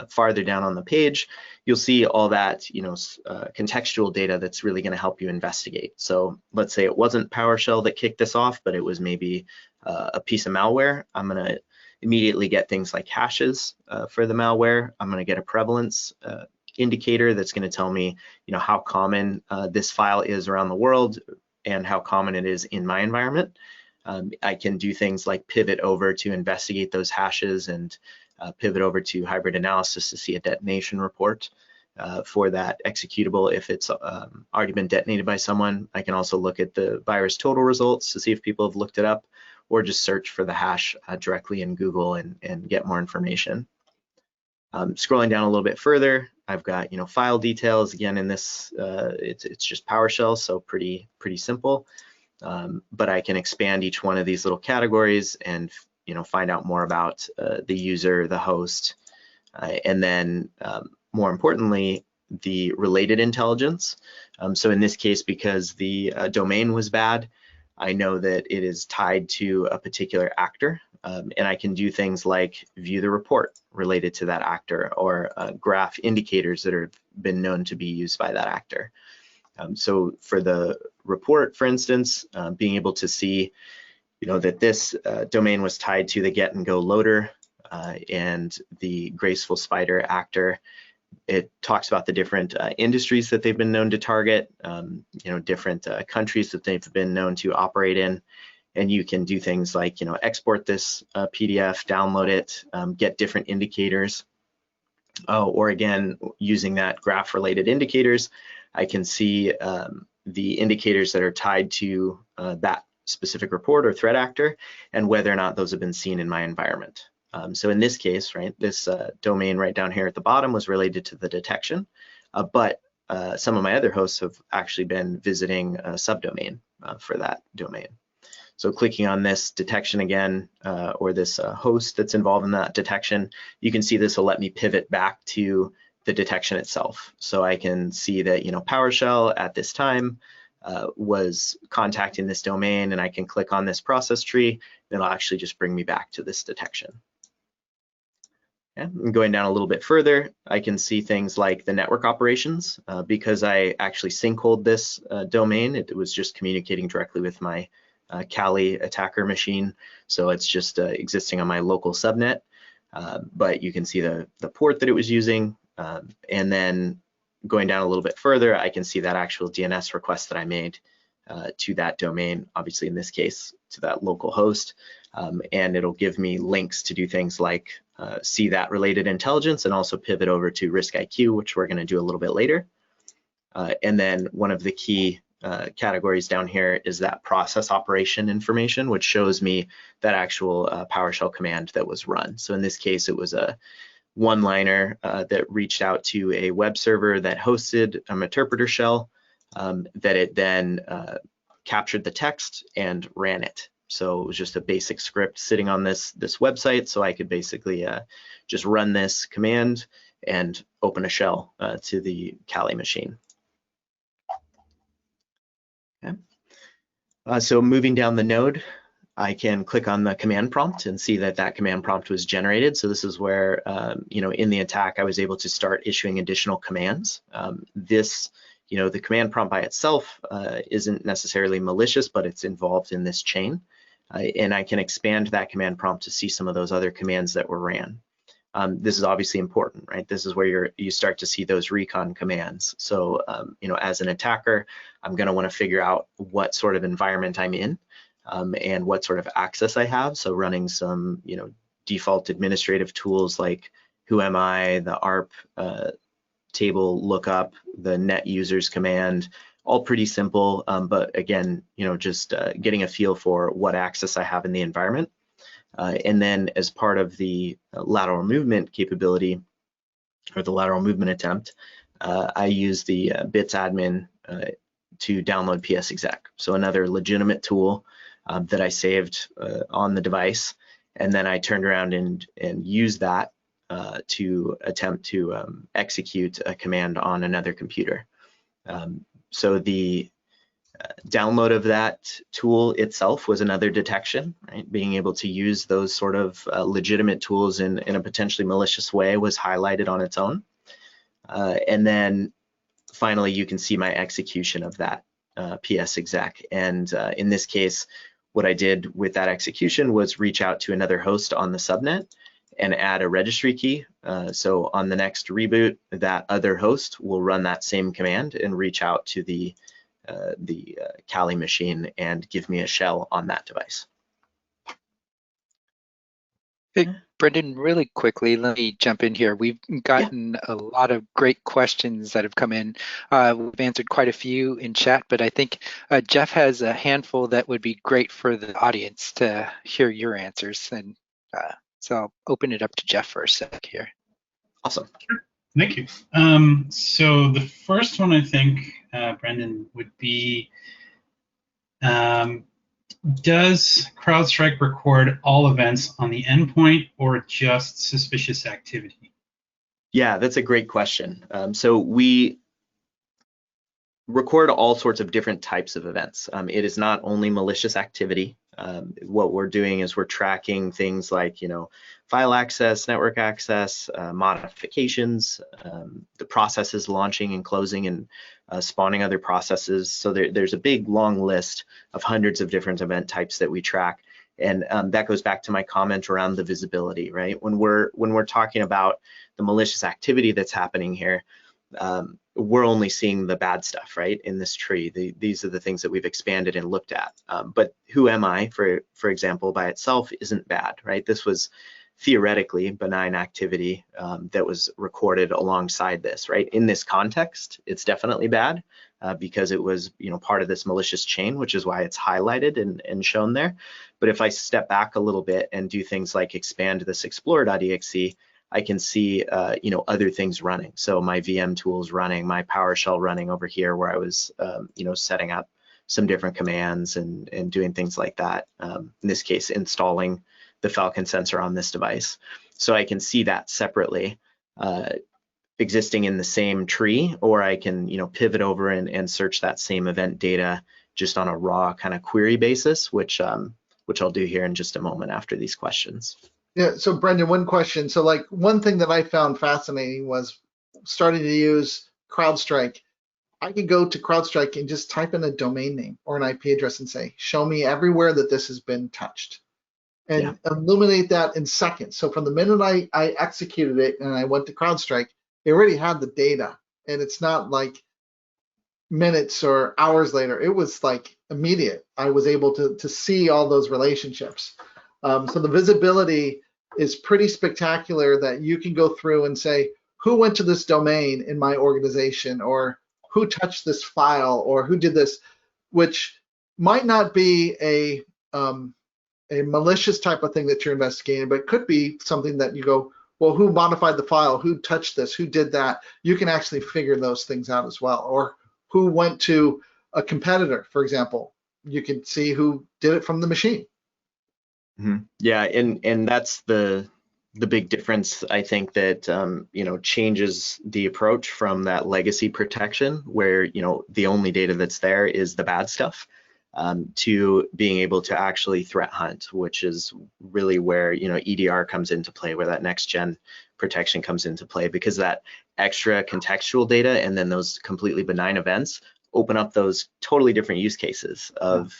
farther down on the page, you'll see all that contextual data that's really going to help you investigate. So let's say it wasn't PowerShell that kicked this off, but it was maybe a piece of malware. I'm going to immediately get things like hashes for the malware. I'm going to get a prevalence indicator that's going to tell me how common this file is around the world and how common it is in my environment. I can do things like pivot over to investigate those hashes and pivot over to hybrid analysis to see a detonation report for that executable if it's already been detonated by someone. I can also look at the VirusTotal results to see if people have looked it up, or just search for the hash directly in Google and get more information. Scrolling down a little bit further, I've got file details. Again, in this, it's just PowerShell, so pretty simple. But I can expand each one of these little categories and find out more about the user, the host, and then more importantly, the related intelligence. So in this case, because the domain was bad, I know that it is tied to a particular actor, and I can do things like view the report related to that actor, or graph indicators that have been known to be used by that actor. So for the report, for instance, being able to see that this domain was tied to the get and go loader and the graceful spider actor. It talks about the different industries that they've been known to target, different countries that they've been known to operate in. And you can do things like, export this PDF, download it, get different indicators. Or again, using that graph related indicators, I can see the indicators that are tied to that specific report or threat actor and whether or not those have been seen in my environment. So in this case, right, this domain right down here at the bottom was related to the detection, but some of my other hosts have actually been visiting a subdomain for that domain. So clicking on this detection again, or this host that's involved in that detection, you can see this will let me pivot back to the detection itself. So I can see that, PowerShell at this time was contacting this domain, and I can click on this process tree, and it'll actually just bring me back to this detection. Okay. And going down a little bit further, I can see things like the network operations. Because I actually syncholed this domain, it was just communicating directly with my Kali attacker machine. So it's just existing on my local subnet, but you can see the port that it was using. And then going down a little bit further, I can see that actual DNS request that I made to that domain, obviously in this case, to that local host. And it'll give me links to do things like see that related intelligence and also pivot over to RiskIQ, which we're going to do a little bit later. And then one of the key categories down here is that process operation information, which shows me that actual PowerShell command that was run. So in this case, it was a one-liner that reached out to a web server that hosted an interpreter shell that it then captured the text and ran it. So it was just a basic script sitting on this website, so I could basically just run this command and open a shell to the Kali machine. Okay. So moving down the node, I can click on the command prompt and see that that command prompt was generated. So this is where, in the attack, I was able to start issuing additional commands. The command prompt by itself isn't necessarily malicious, but it's involved in this chain. And I can expand that command prompt to see some of those other commands that were ran. This is obviously important, right? This is where you start to see those recon commands. So, as an attacker, I'm going to want to figure out what sort of environment I'm in and what sort of access I have. So running some, default administrative tools like who am I, the ARP table lookup, the net users command, all pretty simple. But again, just getting a feel for what access I have in the environment. And then as part of the lateral movement capability or the lateral movement attempt, I use the bits admin to download PSExec. So another legitimate tool that I saved on the device. And then I turned around and used that to attempt to execute a command on another computer. So the download of that tool itself was another detection, right? Being able to use those sort of legitimate tools in a potentially malicious way was highlighted on its own. And then finally, you can see my execution of that PSExec. And in this case, what I did with that execution was reach out to another host on the subnet and add a registry key. So on the next reboot, that other host will run that same command and reach out to the Kali machine and give me a shell on that device. Hey, Brendan, really quickly, let me jump in here. We've gotten a lot of great questions that have come in. We've answered quite a few in chat, but I think Jeff has a handful that would be great for the audience to hear your answers. And so I'll open it up to Jeff for a sec here. Awesome. Sure. Thank you. So the first one, I think, Brendan, would be, does CrowdStrike record all events on the endpoint or just suspicious activity? Yeah, that's a great question. So we record all sorts of different types of events. It is not only malicious activity. What we're doing is we're tracking things like, file access, network access, modifications, the processes launching and closing and spawning other processes. So there's a big long list of hundreds of different event types that we track. And that goes back to my comment around the visibility, right? When we're talking about the malicious activity that's happening here, we're only seeing the bad stuff, right, in this tree. These are the things that we've expanded and looked at. But who am I, for example, by itself isn't bad, right? This was theoretically benign activity that was recorded alongside this, right? In this context, it's definitely bad because it was, part of this malicious chain, which is why it's highlighted and shown there. But if I step back a little bit and do things like expand this explorer.exe, I can see, other things running. So my VM tools running, my PowerShell running over here where I was, setting up some different commands and doing things like that. In this case, installing the Falcon sensor on this device. So I can see that separately existing in the same tree, or I can, pivot over and search that same event data just on a raw kind of query basis, which I'll do here in just a moment after these questions. Yeah, so Brendan, one question. So like one thing that I found fascinating was starting to use CrowdStrike. I could go to CrowdStrike and just type in a domain name or an IP address and say, show me everywhere that this has been touched, and illuminate that in seconds. So from the minute I executed it and I went to CrowdStrike, they already had the data, and it's not like minutes or hours later. It was like immediate. I was able to see all those relationships. So the visibility is pretty spectacular that you can go through and say, who went to this domain in my organization, or who touched this file, or who did this, which might not be a malicious type of thing that you're investigating, but could be something that you go, well, who modified the file, who touched this, who did that? You can actually figure those things out as well. Or who went to a competitor, for example. You can see who did it from the machine. Mm-hmm. Yeah, and that's the big difference, I think, that changes the approach from that legacy protection where the only data that's there is the bad stuff, to being able to actually threat hunt, which is really where EDR comes into play, where that next gen protection comes into play, because that extra contextual data and then those completely benign events open up those totally different use cases of,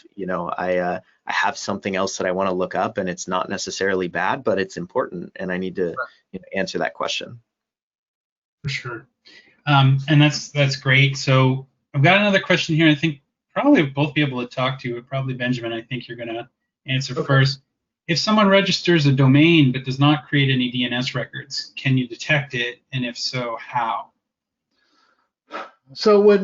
I have something else that I want to look up and it's not necessarily bad, but it's important and I need to answer that question. For sure. And that's great. So I've got another question here. I think probably both be able to talk to, but probably Benjamin, I think you're going to answer first. If someone registers a domain but does not create any DNS records, can you detect it? And if so, how? So when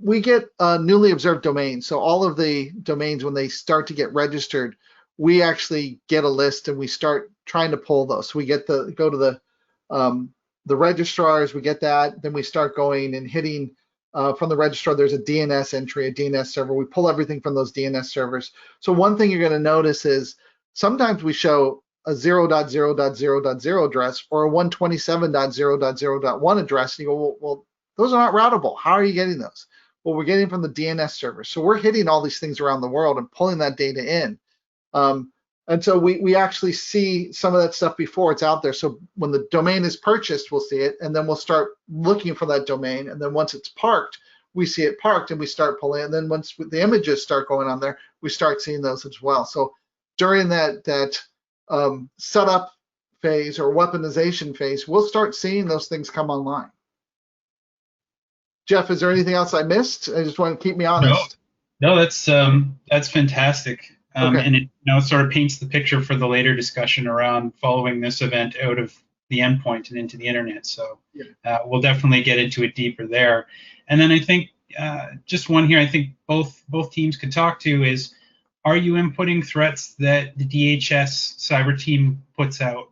we get newly observed domains, so all of the domains, when they start to get registered, we actually get a list and we start trying to pull those. So we go to the registrars, we get that, then we start going and hitting from the registrar. There's a DNS entry, a DNS server. We pull everything from those DNS servers. So one thing you're going to notice is sometimes we show a 0.0.0.0 address or a 127.0.0.1 address, and you go, well, those are not routable. How are you getting those? Well, we're getting from the DNS server. So we're hitting all these things around the world and pulling that data in. And so we actually see some of that stuff before it's out there. So when the domain is purchased, we'll see it, and then we'll start looking for that domain. And then once it's parked, we see it parked and we start pulling it. And then once the images start going on there, we start seeing those as well. So during that setup phase or weaponization phase, we'll start seeing those things come online. Jeff, is there anything else I missed? I just want to keep me honest. No, that's fantastic. Okay. And it sort of paints the picture for the later discussion around following this event out of the endpoint and into the internet. So we'll definitely get into it deeper there. And then I think just one here, I think both teams could talk to is, are you inputting threats that the DHS cyber team puts out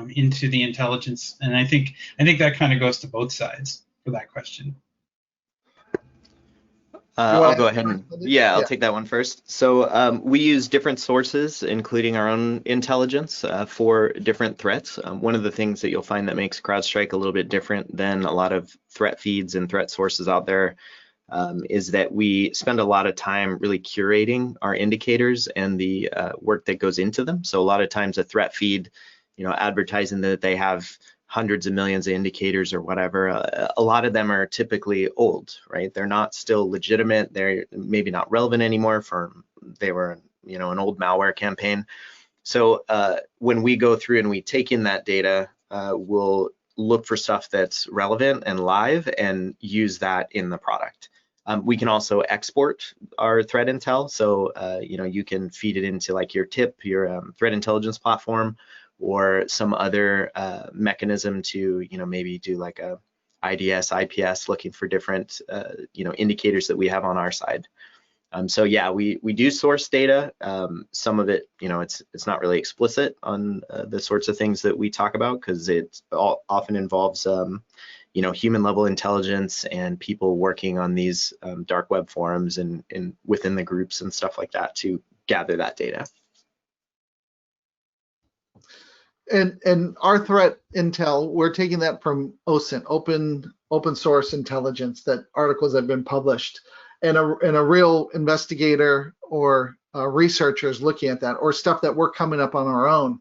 into the intelligence? And I think that kind of goes to both sides for that question. I'll go ahead and I'll take that one first. So we use different sources, including our own intelligence for different threats. One of the things that you'll find that makes CrowdStrike a little bit different than a lot of threat feeds and threat sources out there is that we spend a lot of time really curating our indicators and the work that goes into them. So a lot of times a threat feed, advertising that they have hundreds of millions of indicators or whatever, a lot of them are typically old, right? They're not still legitimate. They're maybe not relevant anymore they were, an old malware campaign. So when we go through and we take in that data, we'll look for stuff that's relevant and live and use that in the product. We can also export our threat intel. So, you can feed it into like your TIP, your threat intelligence platform, or some other mechanism to, maybe do like a IDS, IPS, looking for different, indicators that we have on our side. So yeah, we do source data. Some of it, it's not really explicit on the sorts of things that we talk about because it often involves, human level intelligence and people working on these dark web forums and within the groups and stuff like that to gather that data. And our threat intel, we're taking that from OSINT, open source intelligence, that articles have been published, and a real investigator or researchers looking at that, or stuff that we're coming up on our own,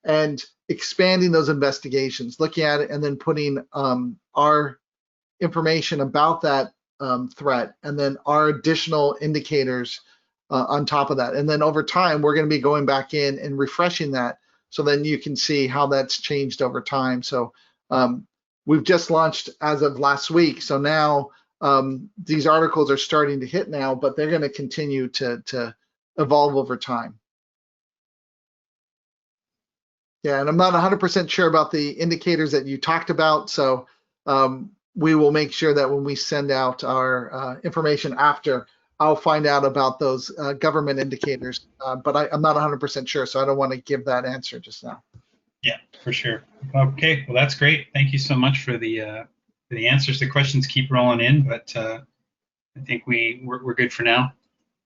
and expanding those investigations, looking at it, and then putting our information about that threat, and then our additional indicators on top of that. And then over time, we're going to be going back in and refreshing that. So then you can see how that's changed over time. So we've just launched as of last week. So now these articles are starting to hit now, but they're going to continue to evolve over time. Yeah, and I'm not 100% sure about the indicators that you talked about. So we will make sure that when we send out our information after, I'll find out about those government indicators, but I'm not 100% sure, so I don't want to give that answer just now. Yeah, for sure. Okay, well that's great. Thank you so much for the answers. The questions keep rolling in, but I think we're good for now.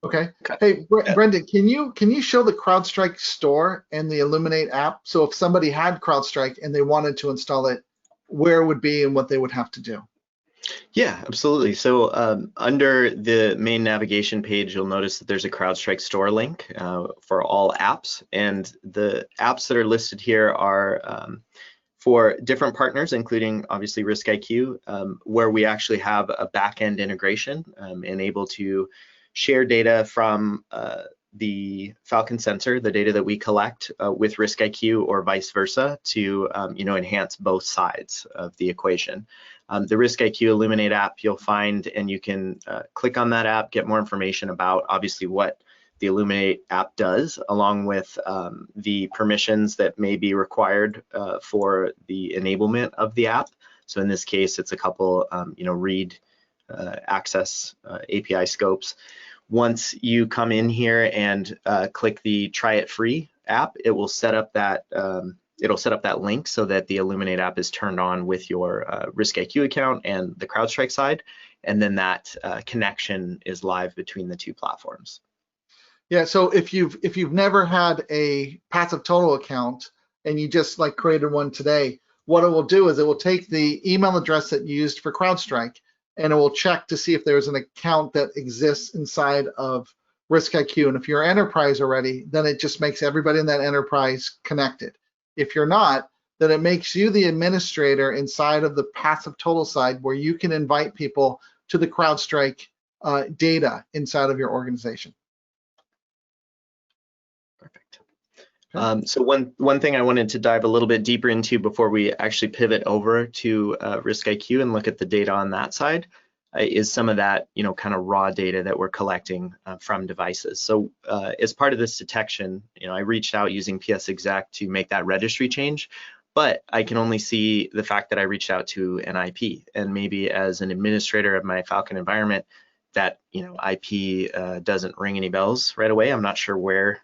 Okay. Hey, Brendan, can you show the CrowdStrike store and the Illuminate app? So if somebody had CrowdStrike and they wanted to install it, where it would be and what they would have to do? Yeah, absolutely. So under the main navigation page, you'll notice that there's a CrowdStrike store link for all apps. And the apps that are listed here are for different partners, including obviously RiskIQ, where we actually have a back-end integration and able to share data from the Falcon sensor, the data that we collect with RiskIQ, or vice versa, to enhance both sides of the equation. The RiskIQ Illuminate app you'll find, and you can click on that app, get more information about obviously what the Illuminate app does, along with the permissions that may be required for the enablement of the app. So in this case, it's a couple, read access API scopes. Once you come in here and click the Try It Free app, it will set up that it'll set up that link so that the Illuminate app is turned on with your RiskIQ account and the CrowdStrike side, and then that connection is live between the two platforms. Yeah, so if you've never had a PassiveTotal account and you just like created one today, what it will do is it will take the email address that you used for CrowdStrike and it will check to see if there's an account that exists inside of RiskIQ. And if you're enterprise already, then it just makes everybody in that enterprise connected. If you're not, then it makes you the administrator inside of the PassiveTotal side where you can invite people to the CrowdStrike data inside of your organization. Perfect. So one thing I wanted to dive a little bit deeper into before we actually pivot over to RiskIQ and look at the data on that side is some of that, kind of raw data that we're collecting from devices. So as part of this detection, I reached out using PSExec to make that registry change, but I can only see the fact that I reached out to an IP, and maybe as an administrator of my Falcon environment, that IP doesn't ring any bells right away. I'm not sure where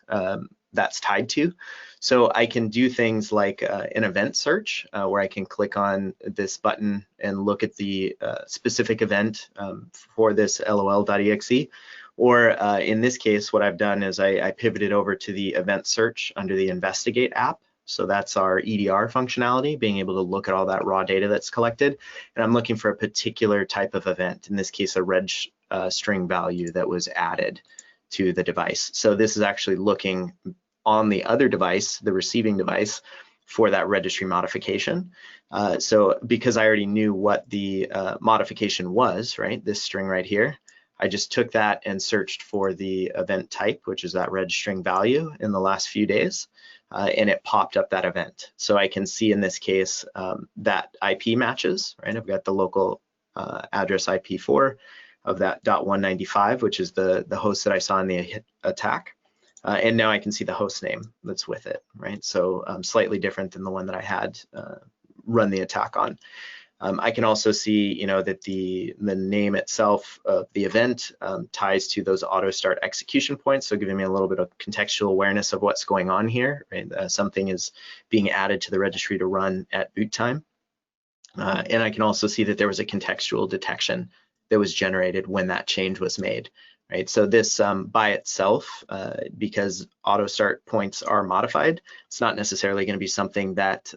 that's tied to. So I can do things like an event search where I can click on this button and look at the specific event for this lol.exe. Or in this case, what I've done is I pivoted over to the event search under the Investigate app. So that's our EDR functionality, being able to look at all that raw data that's collected. And I'm looking for a particular type of event, in this case, a reg string value that was added to the device. So this is actually looking on the other device, the receiving device, for that registry modification. So because I already knew what the modification was, right, this string right here, I just took that and searched for the event type, which is that reg string value in the last few days, and it popped up that event. So I can see in this case that IP matches, right? I've got the local address IP4 of that .195, which is the host that I saw in the attack. And now I can see the host name that's with it, right? So slightly different than the one that I had run the attack on. I can also see, that the name itself of the event ties to those auto start execution points, so giving me a little bit of contextual awareness of what's going on here, right? Something is being added to the registry to run at boot time. And I can also see that there was a contextual detection that was generated when that change was made, right? So this by itself, because auto start points are modified, it's not necessarily going to be something that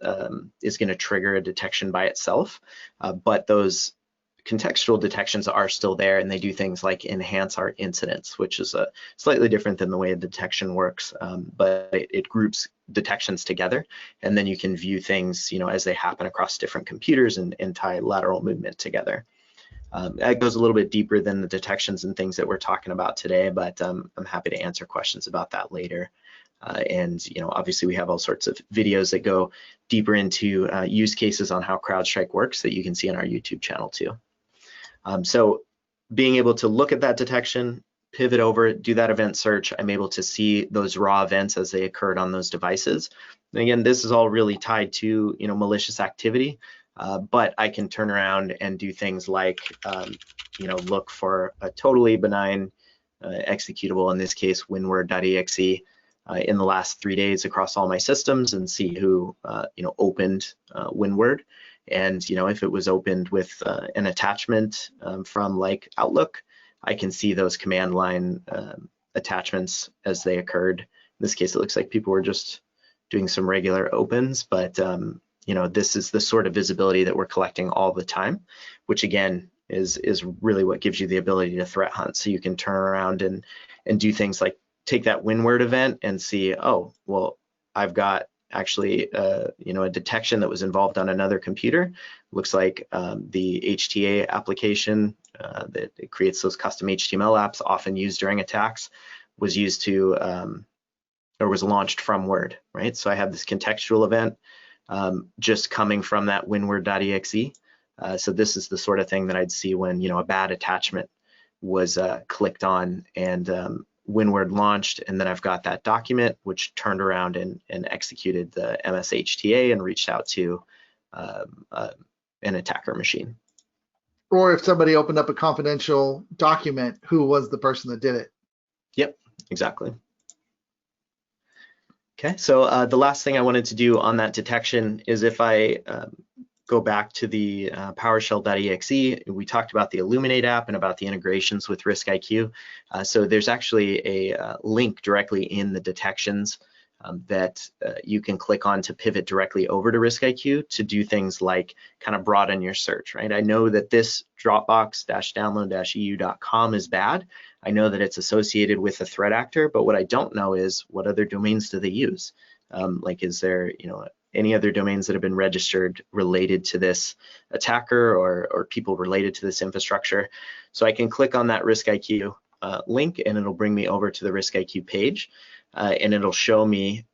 is going to trigger a detection by itself, but those contextual detections are still there, and they do things like enhance our incidents, which is slightly different than the way a detection works, but it groups detections together, and then you can view things, as they happen across different computers and tie lateral movement together. That goes a little bit deeper than the detections and things that we're talking about today, but I'm happy to answer questions about that later. And obviously we have all sorts of videos that go deeper into use cases on how CrowdStrike works that you can see on our YouTube channel too. So being able to look at that detection, pivot over, do that event search, I'm able to see those raw events as they occurred on those devices. And again, this is all really tied to malicious activity. But I can turn around and do things like, look for a totally benign executable, in this case, winward.exe, in the last 3 days across all my systems, and see who, opened winward. And, if it was opened with an attachment from like Outlook, I can see those command line attachments as they occurred. In this case, it looks like people were just doing some regular opens, but this is the sort of visibility that we're collecting all the time, which again is really what gives you the ability to threat hunt. So you can turn around and do things like take that windward event and see, oh, well, I've got actually you know, a detection that was involved on another computer. Looks like the HTA application that it creates those custom HTML apps often used during attacks was used to or was launched from Word, right? So I have this contextual event just coming from that windward.exe. So this is the sort of thing that I'd see when, you know, a bad attachment was clicked on and Windward launched, and then I've got that document which turned around and executed the MSHTA and reached out to an attacker machine. Or if somebody opened up a confidential document, who was the person that did it? Yep, exactly. Okay, so the last thing I wanted to do on that detection is if I go back to the PowerShell.exe, we talked about the Illuminate app and about the integrations with RiskIQ. So there's actually a link directly in the detections that you can click on to pivot directly over to RiskIQ to do things like kind of broaden your search, right? I know that this Dropbox-download-eu.com is bad. I know that it's associated with a threat actor, but what I don't know is what other domains do they use? Like, is there, you know, any other domains that have been registered related to this attacker or people related to this infrastructure? So I can click on that RiskIQ link and it'll bring me over to the RiskIQ page. And it'll show me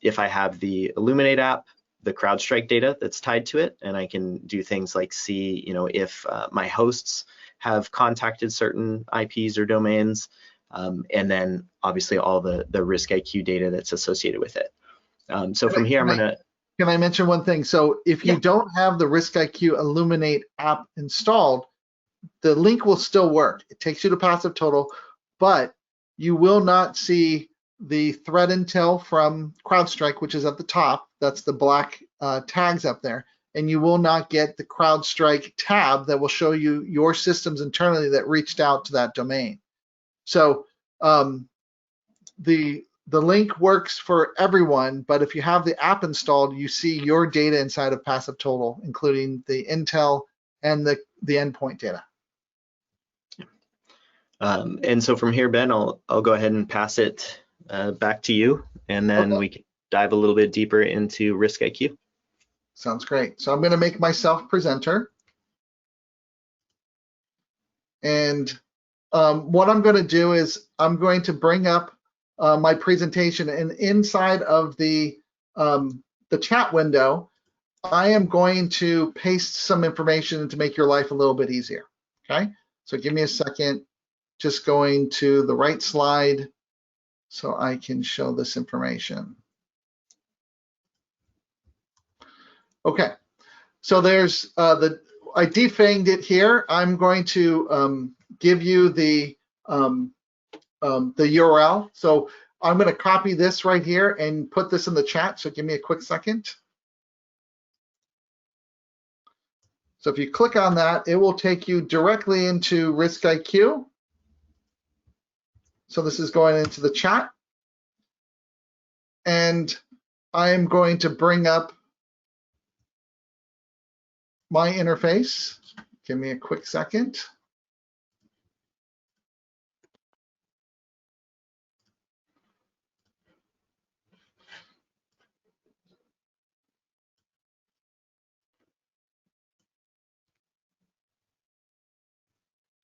if I have the Illuminate app, the CrowdStrike data that's tied to it, and I can do things like see, you know, if my hosts have contacted certain IPs or domains, and then obviously all the RiskIQ data that's associated with it. So from here, Can I mention one thing? So if you don't have the RiskIQ Illuminate app installed, the link will still work. It takes you to PassiveTotal, but you will not see the threat intel from CrowdStrike, which is at the top. That's the black tags up there. And you will not get the CrowdStrike tab that will show you your systems internally that reached out to that domain. So the link works for everyone, but if you have the app installed, you see your data inside of PassiveTotal, including the intel and the endpoint data. And so from here, Ben, I'll go ahead and pass it back to you, and then we can dive a little bit deeper into RiskIQ. Sounds great. So I'm going to make myself presenter. And what I'm going to do is I'm going to bring up my presentation, and inside of the chat window, I am going to paste some information to make your life a little bit easier. Okay, so give me a second. Just going to the right slide so I can show this information. Okay, so there's I defanged it here. I'm going to give you the URL. So I'm going to copy this right here and put this in the chat. So give me a quick second. So if you click on that, it will take you directly into RiskIQ. So this is going into the chat. And I am going to bring up my interface. Give me a quick second.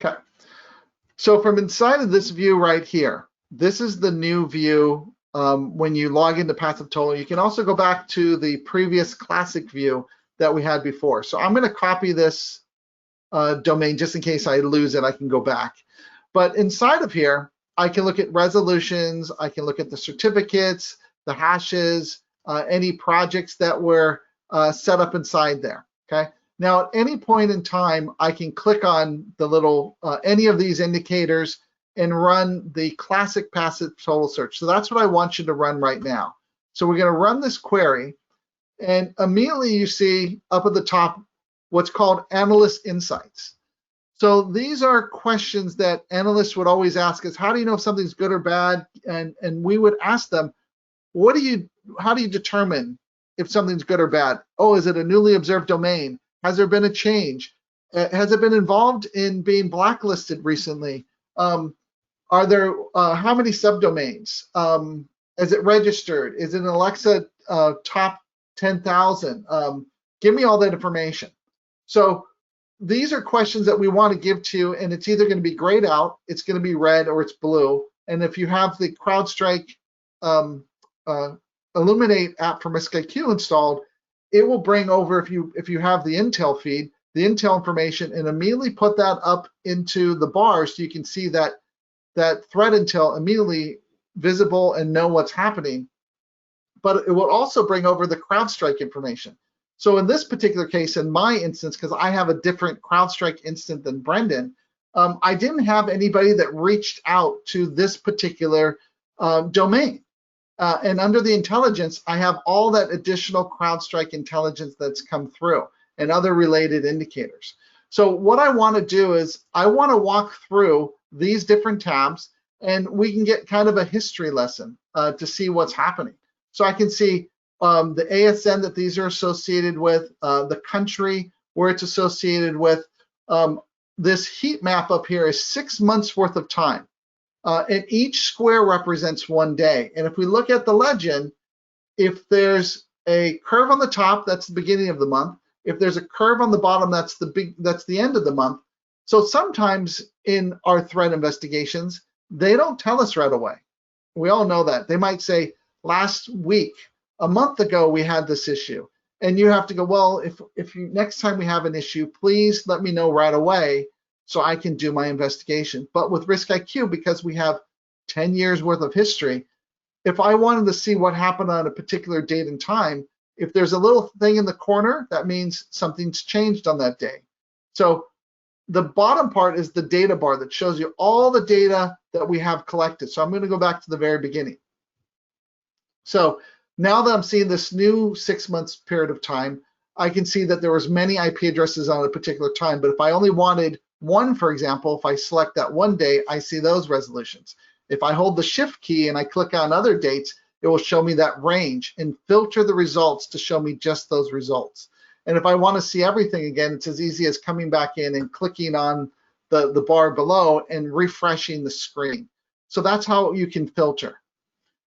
Okay. So from inside of this view right here, this is the new view when you log into PassiveTotal. You can also go back to the previous classic view that we had before. So I'm going to copy this domain just in case I lose it, I can go back. But inside of here, I can look at resolutions, I can look at the certificates, the hashes, any projects that were set up inside there, okay? Now, at any point in time, I can click on the little, any of these indicators and run the classic PassiveTotal search. So that's what I want you to run right now. So we're going to run this query, and immediately you see up at the top what's called Analyst Insights. So these are questions that analysts would always ask us: how do you know if something's good or bad? And we would ask them, how do you determine if something's good or bad? Oh, is it a newly observed domain? Has there been a change? Has it been involved in being blacklisted recently? Are there, how many subdomains? Is it registered? Is it an Alexa top 10,000? Give me all that information. So these are questions that we want to give to you, and it's either going to be grayed out, it's going to be red, or it's blue. And if you have the CrowdStrike Illuminate app from RiskIQ installed, it will bring over, if you have the Intel feed, the Intel information, and immediately put that up into the bar so you can see that threat intel immediately visible and know what's happening. But it will also bring over the CrowdStrike information. So in this particular case, in my instance, because I have a different CrowdStrike instance than Brendan, I didn't have anybody that reached out to this particular domain. And under the intelligence, I have all that additional CrowdStrike intelligence that's come through and other related indicators. So what I want to do is I want to walk through these different tabs, and we can get kind of a history lesson to see what's happening. So I can see the ASN that these are associated with, the country where it's associated with. This heat map up here is 6 months worth of time. And each square represents 1 day. And if we look at the legend, if there's a curve on the top, that's the beginning of the month. If there's a curve on the bottom, that's the end of the month. So sometimes in our threat investigations, they don't tell us right away. We all know that. They might say, last week, a month ago, we had this issue. And you have to go, well, if next time we have an issue, please let me know right away so I can do my investigation. But with RiskIQ, because we have 10 years worth of history, if I wanted to see what happened on a particular date and time, if there's a little thing in the corner, that means something's changed on that day. So the bottom part is the data bar that shows you all the data that we have collected. So I'm going to go back to the very beginning. So now that I'm seeing this new 6 months period of time, I can see that there was many IP addresses on a particular time. But if I only wanted one, for example, if I select that 1 day, I see those resolutions. If I hold the shift key and I click on other dates, it will show me that range and filter the results to show me just those results. And if I want to see everything again, it's as easy as coming back in and clicking on the bar below and refreshing the screen. So that's how you can filter.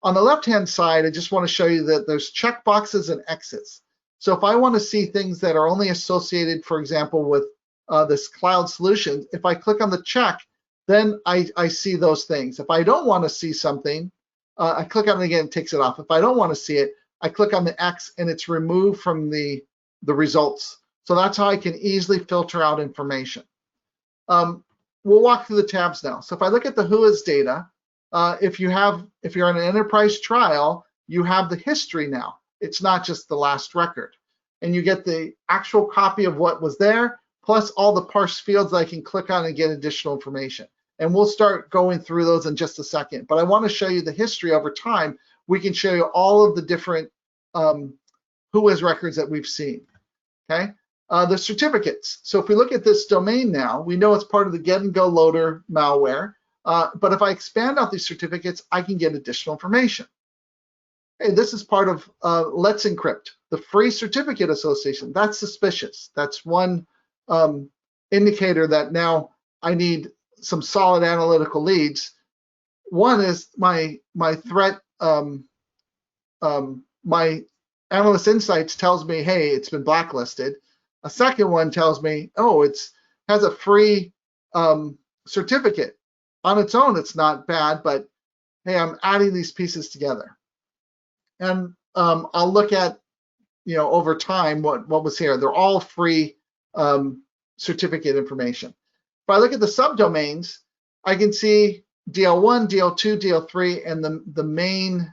On the left-hand side, I just want to show you that there's checkboxes and X's. So if I want to see things that are only associated, for example, with this cloud solution, if I click on the check, then I see those things. If I don't want to see something, I click on it again, it takes it off. If I don't want to see it, I click on the X and it's removed from the results. So that's how I can easily filter out information. We'll walk through the tabs now. So if I look at the WHOIS data, if you're in an enterprise trial, you have the history now. It's not just the last record. And you get the actual copy of what was there, plus all the parsed fields that I can click on and get additional information. And we'll start going through those in just a second. But I want to show you the history over time. We can show you all of the different WHOIS records that we've seen. Okay, the certificates. So if we look at this domain now, we know it's part of the get and go loader malware. But if I expand out these certificates, I can get additional information. Hey, this is part of Let's Encrypt, the free certificate association. That's suspicious. That's one indicator that now I need some solid analytical leads. One is my threat, my analyst insights tells me, hey, it's been blacklisted. A second one tells me, oh, has a free certificate. On its own, it's not bad, but hey, I'm adding these pieces together. And I'll look at, over time what was here. They're all free certificate information. If I look at the subdomains, I can see DL1, DL2, DL3, and the main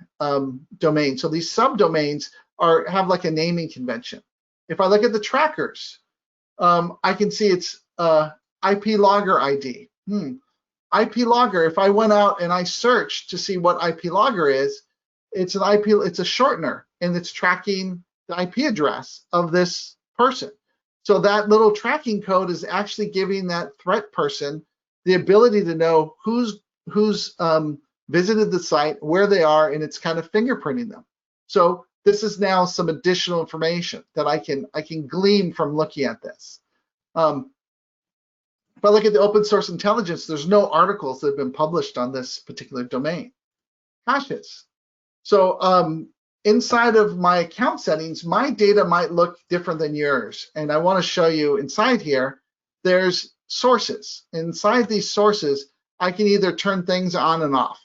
domain. So these subdomains have like a naming convention. If I look at the trackers, I can see it's IP logger ID. IP logger, if I went out and I searched to see what IP logger is, it's a shortener, and it's tracking the IP address of this person. So that little tracking code is actually giving that threat person the ability to know who's visited the site, where they are, and it's kind of fingerprinting them. So this is now some additional information that I can glean from looking at this. If I look at the open source intelligence, there's no articles that have been published on this particular domain. Caches. So inside of my account settings, my data might look different than yours. And I want to show you inside here, there's sources. Inside these sources, I can either turn things on and off.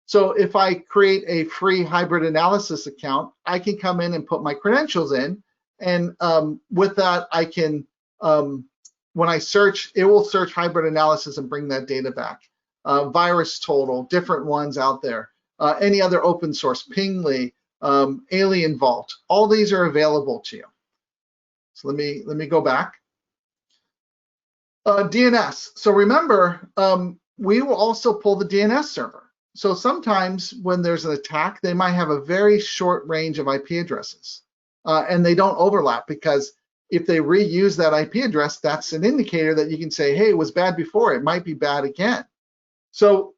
So if I create a free hybrid analysis account, I can come in and put my credentials in. And with that, I can, when I search, it will search hybrid analysis and bring that data back. VirusTotal, different ones out there. Any other open source, Pingly, Alien Vault, all these are available to you. So let me go back. DNS. So remember, we will also pull the DNS server. So sometimes when there's an attack, they might have a very short range of IP addresses, and they don't overlap, because if they reuse that IP address, that's an indicator that you can say, hey, it was bad before, it might be bad again. So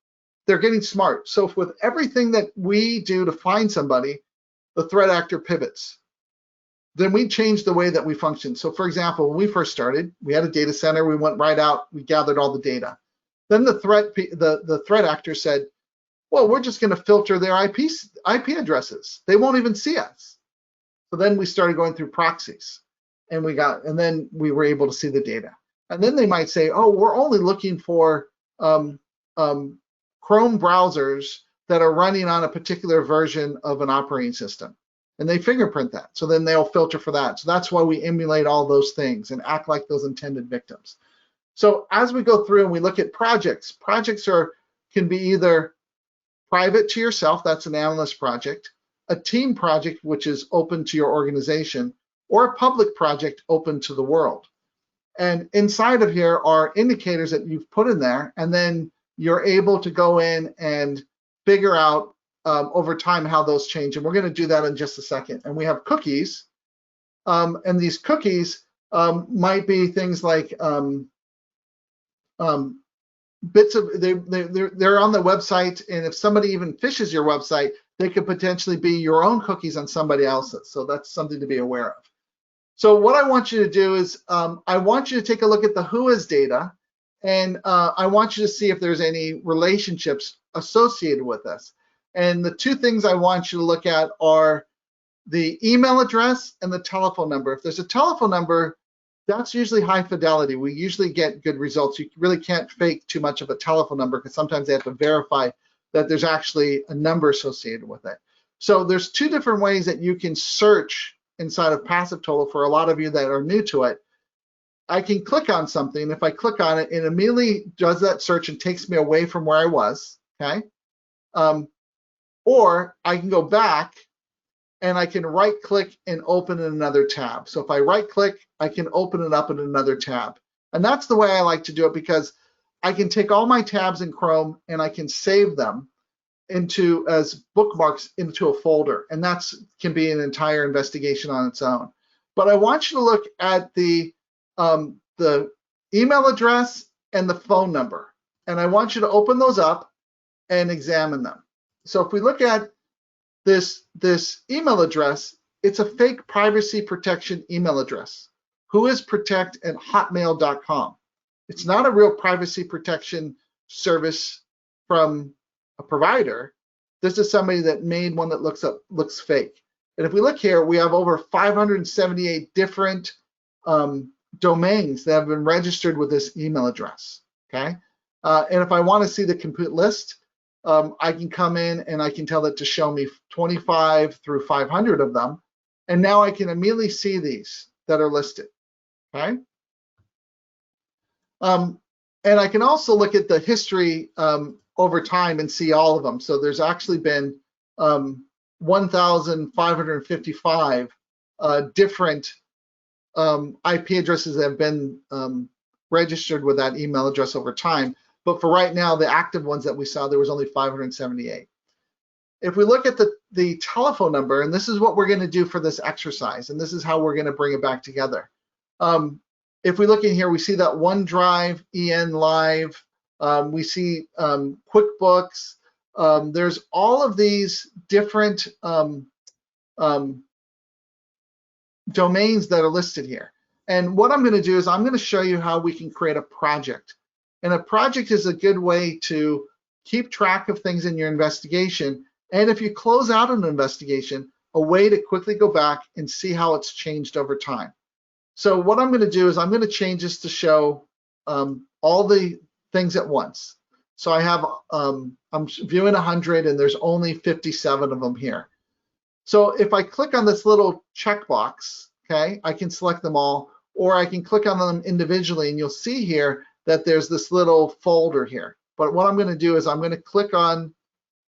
they're getting smart. So with everything that we do to find somebody, the threat actor pivots. Then we change the way that we function. So for example, when we first started, we had a data center, we went right out, we gathered all the data. Then the threat actor said, well, we're just going to filter their IP addresses. They won't even see us. So then we started going through proxies, and then we were able to see the data. And then they might say, oh, we're only looking for Chrome browsers that are running on a particular version of an operating system. And they fingerprint that. So then they'll filter for that. So that's why we emulate all those things and act like those intended victims. So as we go through and we look at projects, can be either private to yourself, that's an analyst project, a team project, which is open to your organization, or a public project open to the world. And inside of here are indicators that you've put in there, and then you're able to go in and figure out over time how those change. And we're going to do that in just a second. And we have cookies, and these cookies might be things like bits of, they're on the website, and if somebody even phishes your website, they could potentially be your own cookies on somebody else's. So that's something to be aware of. So what I want you to do is I want you to take a look at the WHOIS data, and I want you to see if there's any relationships associated with this. And the two things I want you to look at are the email address and the telephone number. If there's a telephone number, that's usually high fidelity. We usually get good results. You really can't fake too much of a telephone number, because sometimes they have to verify that there's actually a number associated with it. So there's two different ways that you can search inside of PassiveTotal. For a lot of you that are new to it, I can click on something. If I click on it, it immediately does that search and takes me away from where I was, okay? Or I can go back and I can right click and open in another tab. So if I right click, I can open it up in another tab. And that's the way I like to do it, because I can take all my tabs in Chrome and I can save them as bookmarks into a folder. And that can be an entire investigation on its own. But I want you to look at the email address and the phone number. And I want you to open those up and examine them. So if we look at this email address, it's a fake privacy protection email address. WhoisProtect@hotmail.com. It's not a real privacy protection service from a provider. This is somebody that made one that looks fake. And if we look here, we have over 578 different domains that have been registered with this email address. Okay, and if I want to see the complete list, I can come in and I can tell it to show me 25 through 500 of them, and now I can immediately see these that are listed. Okay, and I can also look at the history over time and see all of them. So there's actually been 1,555 different IP addresses that have been registered with that email address over time. But for right now, the active ones that we saw, there was only 578. If we look at the telephone number, and this is what we're going to do for this exercise, and this is how we're going to bring it back together. If we look in here, we see that OneDrive, EN Live, we see QuickBooks. There's all of these different domains that are listed here. And what I'm going to do is I'm going to show you how we can create a project And a project is a good way to keep track of things in your investigation. And if you close out an investigation, a way to quickly go back and see how it's changed over time. So what I'm going to do is I'm going to change this to show all the things at once. So I have, I'm viewing 100 and there's only 57 of them here. So if I click on this little checkbox, okay, I can select them all, or I can click on them individually, and you'll see here that there's this little folder here. But what I'm going to do is I'm going to click on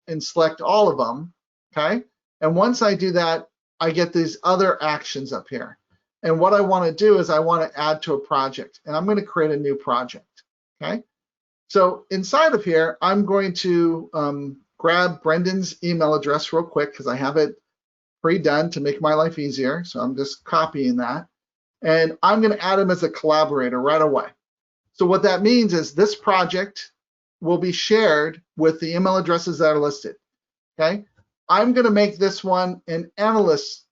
and select all of them, okay? And once I do that, I get these other actions up here. And what I want to do is I want to add to a project, and I'm going to create a new project, okay? So inside of here, I'm going to grab Brendan's email address real quick because I have it pre-done to make my life easier. So I'm just copying that. And I'm going to add him as a collaborator right away. So what that means is this project will be shared with the email addresses that are listed, okay? I'm going to make this one an analyst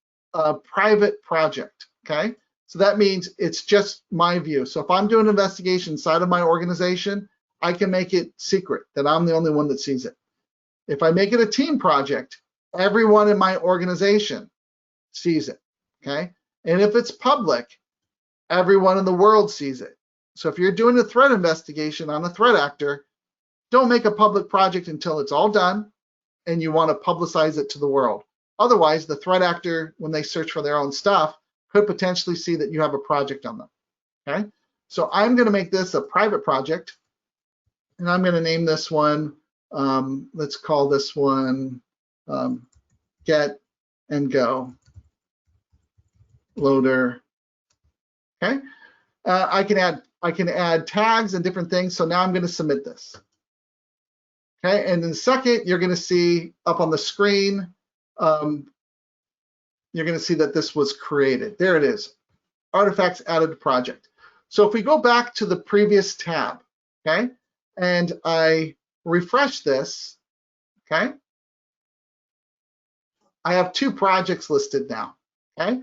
private project, okay? So that means it's just my view. So if I'm doing an investigation inside of my organization, I can make it secret, that I'm the only one that sees it. If I make it a team project, everyone in my organization sees it, okay? And if it's public, everyone in the world sees it. So if you're doing a threat investigation on a threat actor, don't make a public project until it's all done and you want to publicize it to the world. Otherwise, the threat actor, when they search for their own stuff, could potentially see that you have a project on them, okay? So I'm going to make this a private project, and I'm going to name this one, let's call this one Get and Go Loader, okay? I can add tags and different things. So now I'm going to submit this. Okay, and in a second, you're going to see up on the screen, you're going to see that this was created. There it is, artifacts added to project. So if we go back to the previous tab, okay, and I refresh this, okay, I have 2 projects listed now, okay?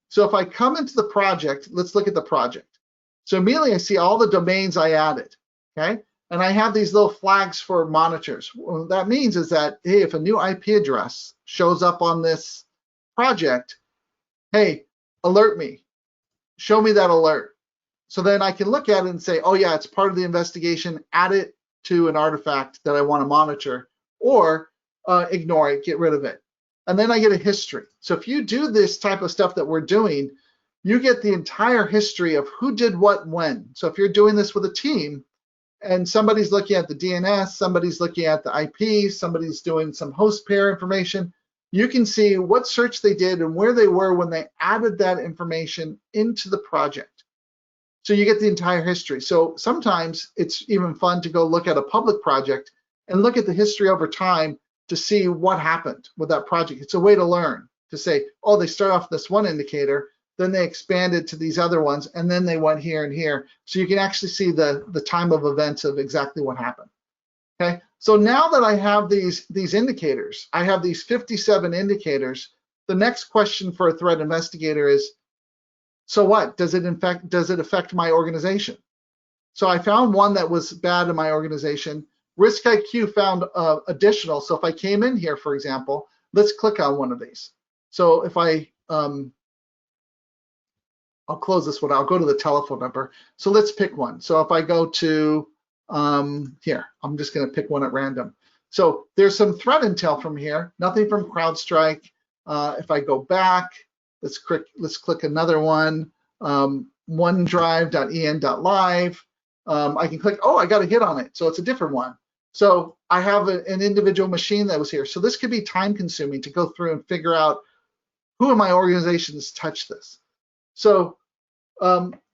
So if I come into the project, let's look at the project. So immediately I see all the domains I added, okay? And I have these little flags for monitors. What that means is that, hey, if a new IP address shows up on this project, hey, alert me, show me that alert. So then I can look at it and say, oh yeah, it's part of the investigation, add it to an artifact that I want to monitor, or ignore it, get rid of it. And then I get a history. So if you do this type of stuff that we're doing, you get the entire history of who did what when. So if you're doing this with a team, and somebody's looking at the DNS, somebody's looking at the IP, somebody's doing some host pair information, you can see what search they did and where they were when they added that information into the project. So you get the entire history. So sometimes it's even fun to go look at a public project and look at the history over time to see what happened with that project. It's a way to learn, to say, oh, they start off this one indicator, then they expanded to these other ones, and then they went here and here. So you can actually see the time of events of exactly what happened. Okay, so now that I have these indicators, I have these 57 indicators, the next question for a threat investigator is, so what? Does it affect my organization? So I found one that was bad in my organization. RiskIQ found additional. So if I came in here, for example, let's click on one of these. So if I'll close this one. I'll go to the telephone number. So let's pick one. So if I go to here, I'm just going to pick one at random. So there's some threat intel from here. Nothing from CrowdStrike. If I go back, let's click another one. OneDrive.en.live. I can click. Oh, I got a hit on it. So it's a different one. So I have an individual machine that was here. So this could be time consuming to go through and figure out who in my organization has touched this. So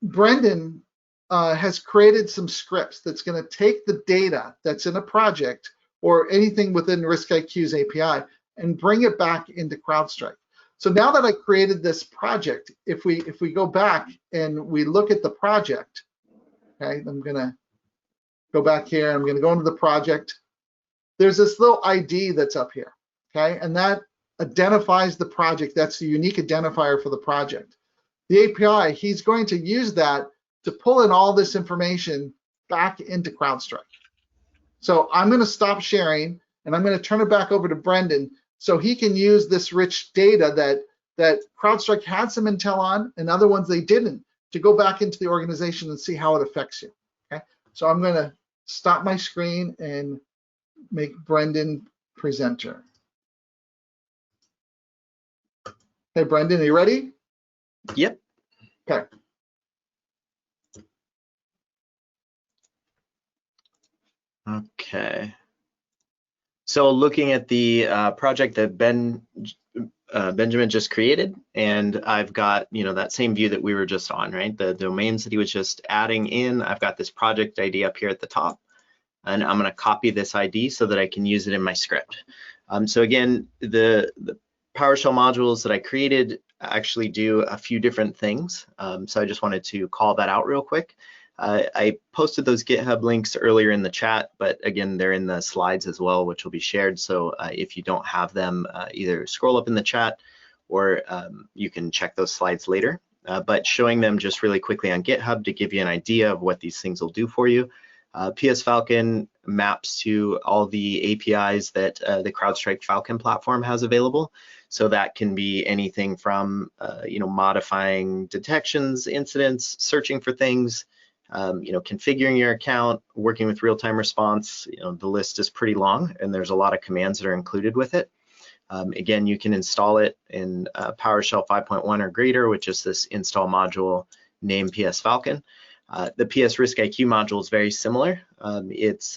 Brendan has created some scripts that's going to take the data that's in a project or anything within RiskIQ's API and bring it back into CrowdStrike. So now that I created this project, if we go back and we look at the project, okay, I'm going to go back here. I'm going to go into the project. There's this little ID that's up here, okay, and that identifies the project. That's the unique identifier for the project. The API, he's going to use that to pull in all this information back into CrowdStrike. So I'm going to stop sharing, and I'm going to turn it back over to Brendan so he can use this rich data that CrowdStrike had some intel on and other ones they didn't, to go back into the organization and see how it affects you. Okay, so I'm going to stop my screen and make Brendan presenter. Hey, Brendan, are you ready? Yep. Okay. Okay. So looking at the project that Benjamin just created, and I've got, that same view that we were just on, right? The domains that he was just adding in. I've got this project ID up here at the top, and I'm going to copy this ID so that I can use it in my script. So again, the PowerShell modules that I created actually do a few different things. So I just wanted to call that out real quick. I posted those GitHub links earlier in the chat, but again, they're in the slides as well, which will be shared. So if you don't have them, either scroll up in the chat or you can check those slides later. But showing them just really quickly on GitHub to give you an idea of what these things will do for you. PSFalcon maps to all the APIs that the CrowdStrike Falcon platform has available. So that can be anything from modifying detections, incidents, searching for things, configuring your account, working with real-time response. The list is pretty long, and there's a lot of commands that are included with it. Again, you can install it in PowerShell 5.1 or greater, which is this install module named PSFalcon. The PSRiskIQ module is very similar. It's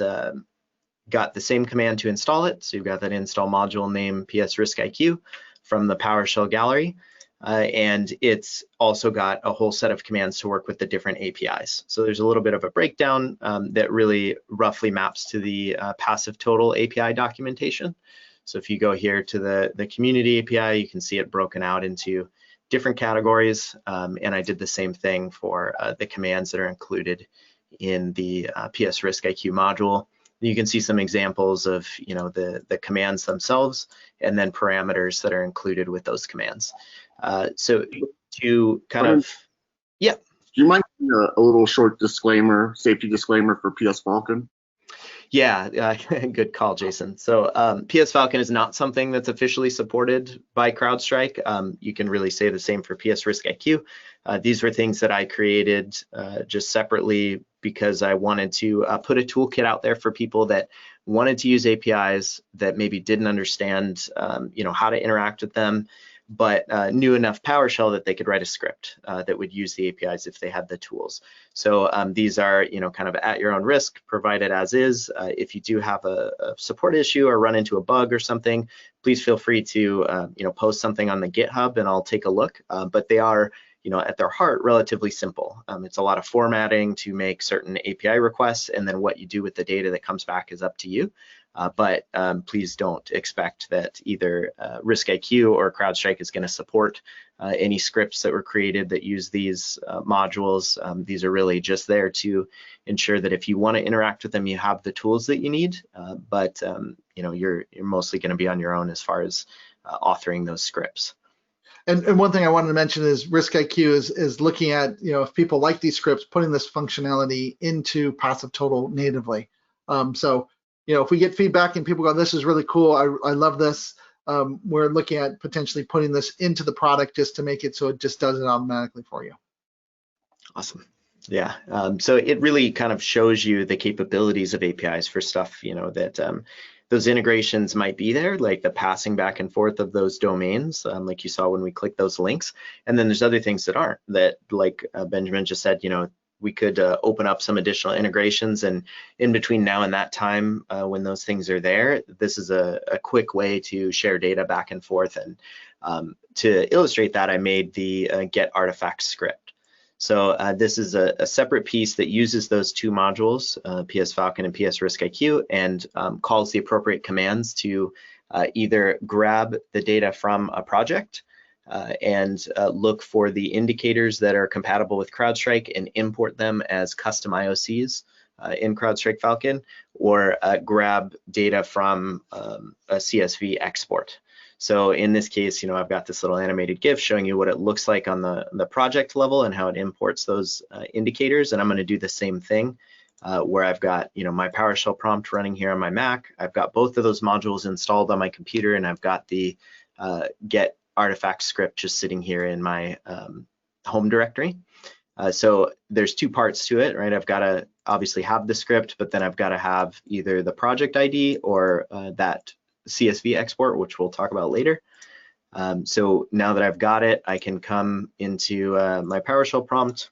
got the same command to install it. So you've got that install module named PSRiskIQ from the PowerShell gallery. And it's also got a whole set of commands to work with the different APIs. So there's a little bit of a breakdown that really roughly maps to the PassiveTotal API documentation. So if you go here to the community API, you can see it broken out into different categories. And I did the same thing for the commands that are included in the PSRiskIQ module. You can see some examples of the commands themselves and then parameters that are included with those commands. So to kind of, yeah. Do you mind a little short disclaimer, safety disclaimer for PSFalcon? Yeah, good call, Jason. So PSFalcon is not something that's officially supported by CrowdStrike. You can really say the same for PSRiskIQ. These were things that I created just separately because I wanted to put a toolkit out there for people that wanted to use APIs that maybe didn't understand, how to interact with them, but knew enough PowerShell that they could write a script that would use the APIs if they had the tools. So these are, kind of at your own risk, provided as is. If you do have a support issue or run into a bug or something, please feel free to, post something on the GitHub and I'll take a look. But they are, at their heart, relatively simple. It's a lot of formatting to make certain API requests, and then what you do with the data that comes back is up to you. But please don't expect that either RiskIQ or CrowdStrike is going to support any scripts that were created that use these modules. These are really just there to ensure that if you want to interact with them, you have the tools that you need. But you're mostly going to be on your own as far as authoring those scripts. And one thing I wanted to mention is RiskIQ is looking at, if people like these scripts, putting this functionality into PassiveTotal natively. So, if we get feedback and people go, this is really cool, I love this, we're looking at potentially putting this into the product just to make it so it just does it automatically for you. Awesome. Yeah. So it really kind of shows you the capabilities of APIs for stuff, that those integrations might be there, like the passing back and forth of those domains, like you saw when we click those links. And then there's other things that aren't, that like Benjamin just said, we could open up some additional integrations, and in between now and that time when those things are there, this is a quick way to share data back and forth. And to illustrate that, I made the GetArtifacts Script. So this is a separate piece that uses those two modules, PSFalcon and PSRiskIQ, and calls the appropriate commands to either grab the data from a project and look for the indicators that are compatible with CrowdStrike and import them as custom IOCs in CrowdStrike Falcon, or grab data from a CSV export. So in this case, I've got this little animated GIF showing you what it looks like on the project level and how it imports those indicators. And I'm going to do the same thing where I've got, my PowerShell prompt running here on my Mac. I've got both of those modules installed on my computer, and I've got the GetArtifacts script just sitting here in my home directory. So there's two parts to it, right? I've got to obviously have the script, but then I've got to have either the project ID or that CSV export, which we'll talk about later. So now that I've got it, I can come into my PowerShell prompt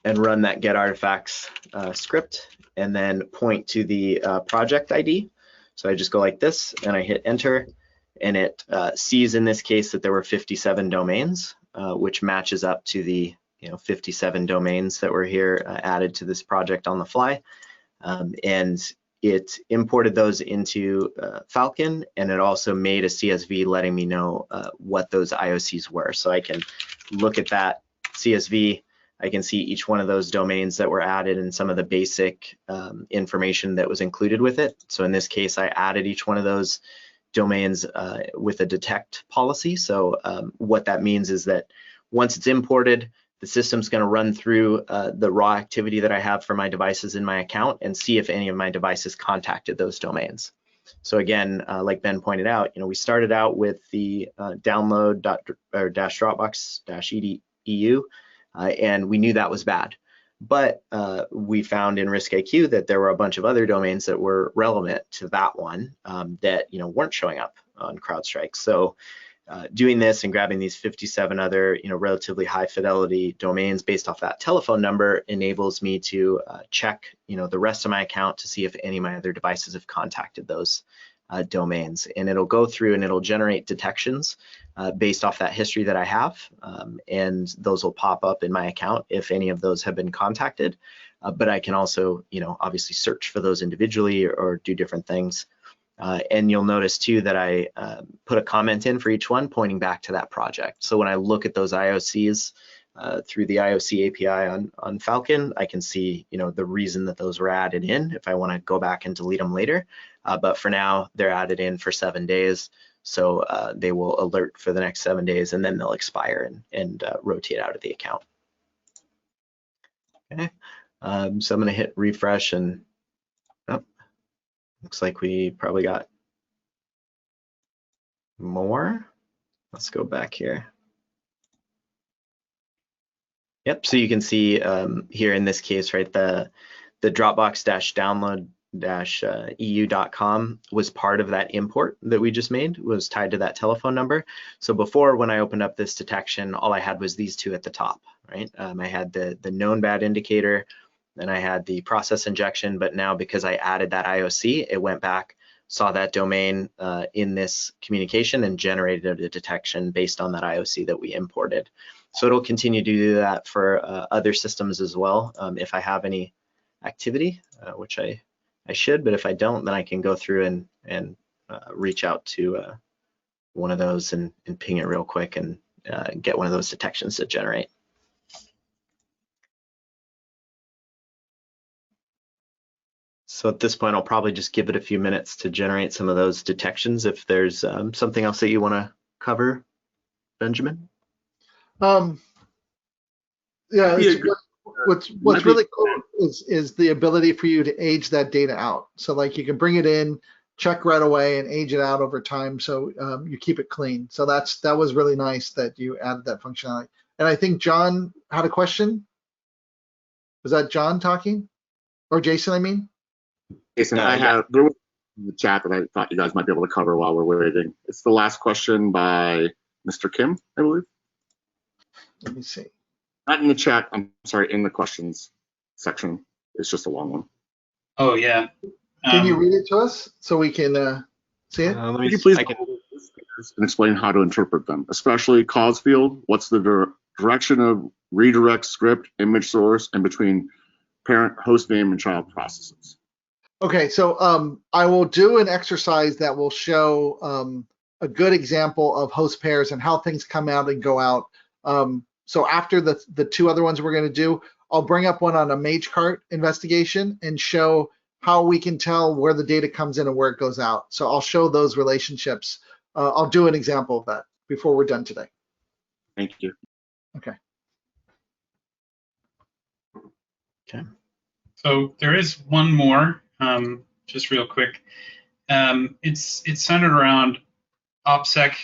and run that GetArtifacts script, and then point to the project ID. So I just go like this, and I hit enter, and it sees in this case that there were 57 domains, which matches up to the 57 domains that were here added to this project on the fly. And it imported those into Falcon, and it also made a CSV letting me know what those IOCs were. So I can look at that CSV. I can see each one of those domains that were added and some of the basic information that was included with it. So in this case, I added each one of those domains with a detect policy. So what that means is that once it's imported, the system's going to run through the raw activity that I have for my devices in my account and see if any of my devices contacted those domains. So again, like Ben pointed out, we started out with the download-dropbox-edu, and we knew that was bad. But we found in RiskIQ that there were a bunch of other domains that were relevant to that one that weren't showing up on CrowdStrike. So doing this and grabbing these 57 other relatively high fidelity domains based off that telephone number enables me to check the rest of my account to see if any of my other devices have contacted those domains, and it'll go through and it'll generate detections based off that history that I have, and those will pop up in my account if any of those have been contacted. But I can also obviously search for those individually or do different things. And you'll notice too that I put a comment in for each one pointing back to that project. So when I look at those IOCs through the IOC API on Falcon, I can see the reason that those were added in if I want to go back and delete them later. But for now, they're added in for 7 days. So they will alert for the next 7 days, and then they'll expire and rotate out of the account. Okay, so I'm going to hit refresh, and looks like we probably got more. Let's go back here. Yep, so you can see here in this case, right, the Dropbox-download-eu.com was part of that import that we just made, was tied to that telephone number. So before, when I opened up this detection, all I had was these two at the top, right? I had the known bad indicator, then I had the process injection, but now because I added that IOC, it went back, saw that domain in this communication and generated a detection based on that IOC that we imported. So it'll continue to do that for other systems as well. If I have any activity, which I should, but if I don't, then I can go through and reach out to one of those and ping it real quick and get one of those detections to generate. So at this point, I'll probably just give it a few minutes to generate some of those detections. If there's something else that you want to cover, Benjamin? Yeah, what's really cool is the ability for you to age that data out. So like you can bring it in, check right away, and age it out over time, so you keep it clean. So that was really nice that you added that functionality. And I think John had a question. Was that John talking, or Jason? I mean. Jason, there was the chat that I thought you guys might be able to cover while we're waiting. It's the last question by Mr. Kim, I believe. Let me see. Not in the chat, I'm sorry, in the questions section. It's just a long one. Oh, yeah. Can you read it to us so we can see it? Could you please and explain how to interpret them, especially cause field? What's the direction of redirect script, image source, and between parent, host name, and child processes? Okay, so I will do an exercise that will show a good example of host pairs and how things come out and go out. So after the two other ones we're going to do, I'll bring up one on a MageCart investigation and show how we can tell where the data comes in and where it goes out. So I'll show those relationships. I'll do an example of that before we're done today. Thank you. Okay. Okay. So there is one more, just real quick. It's centered around OPSEC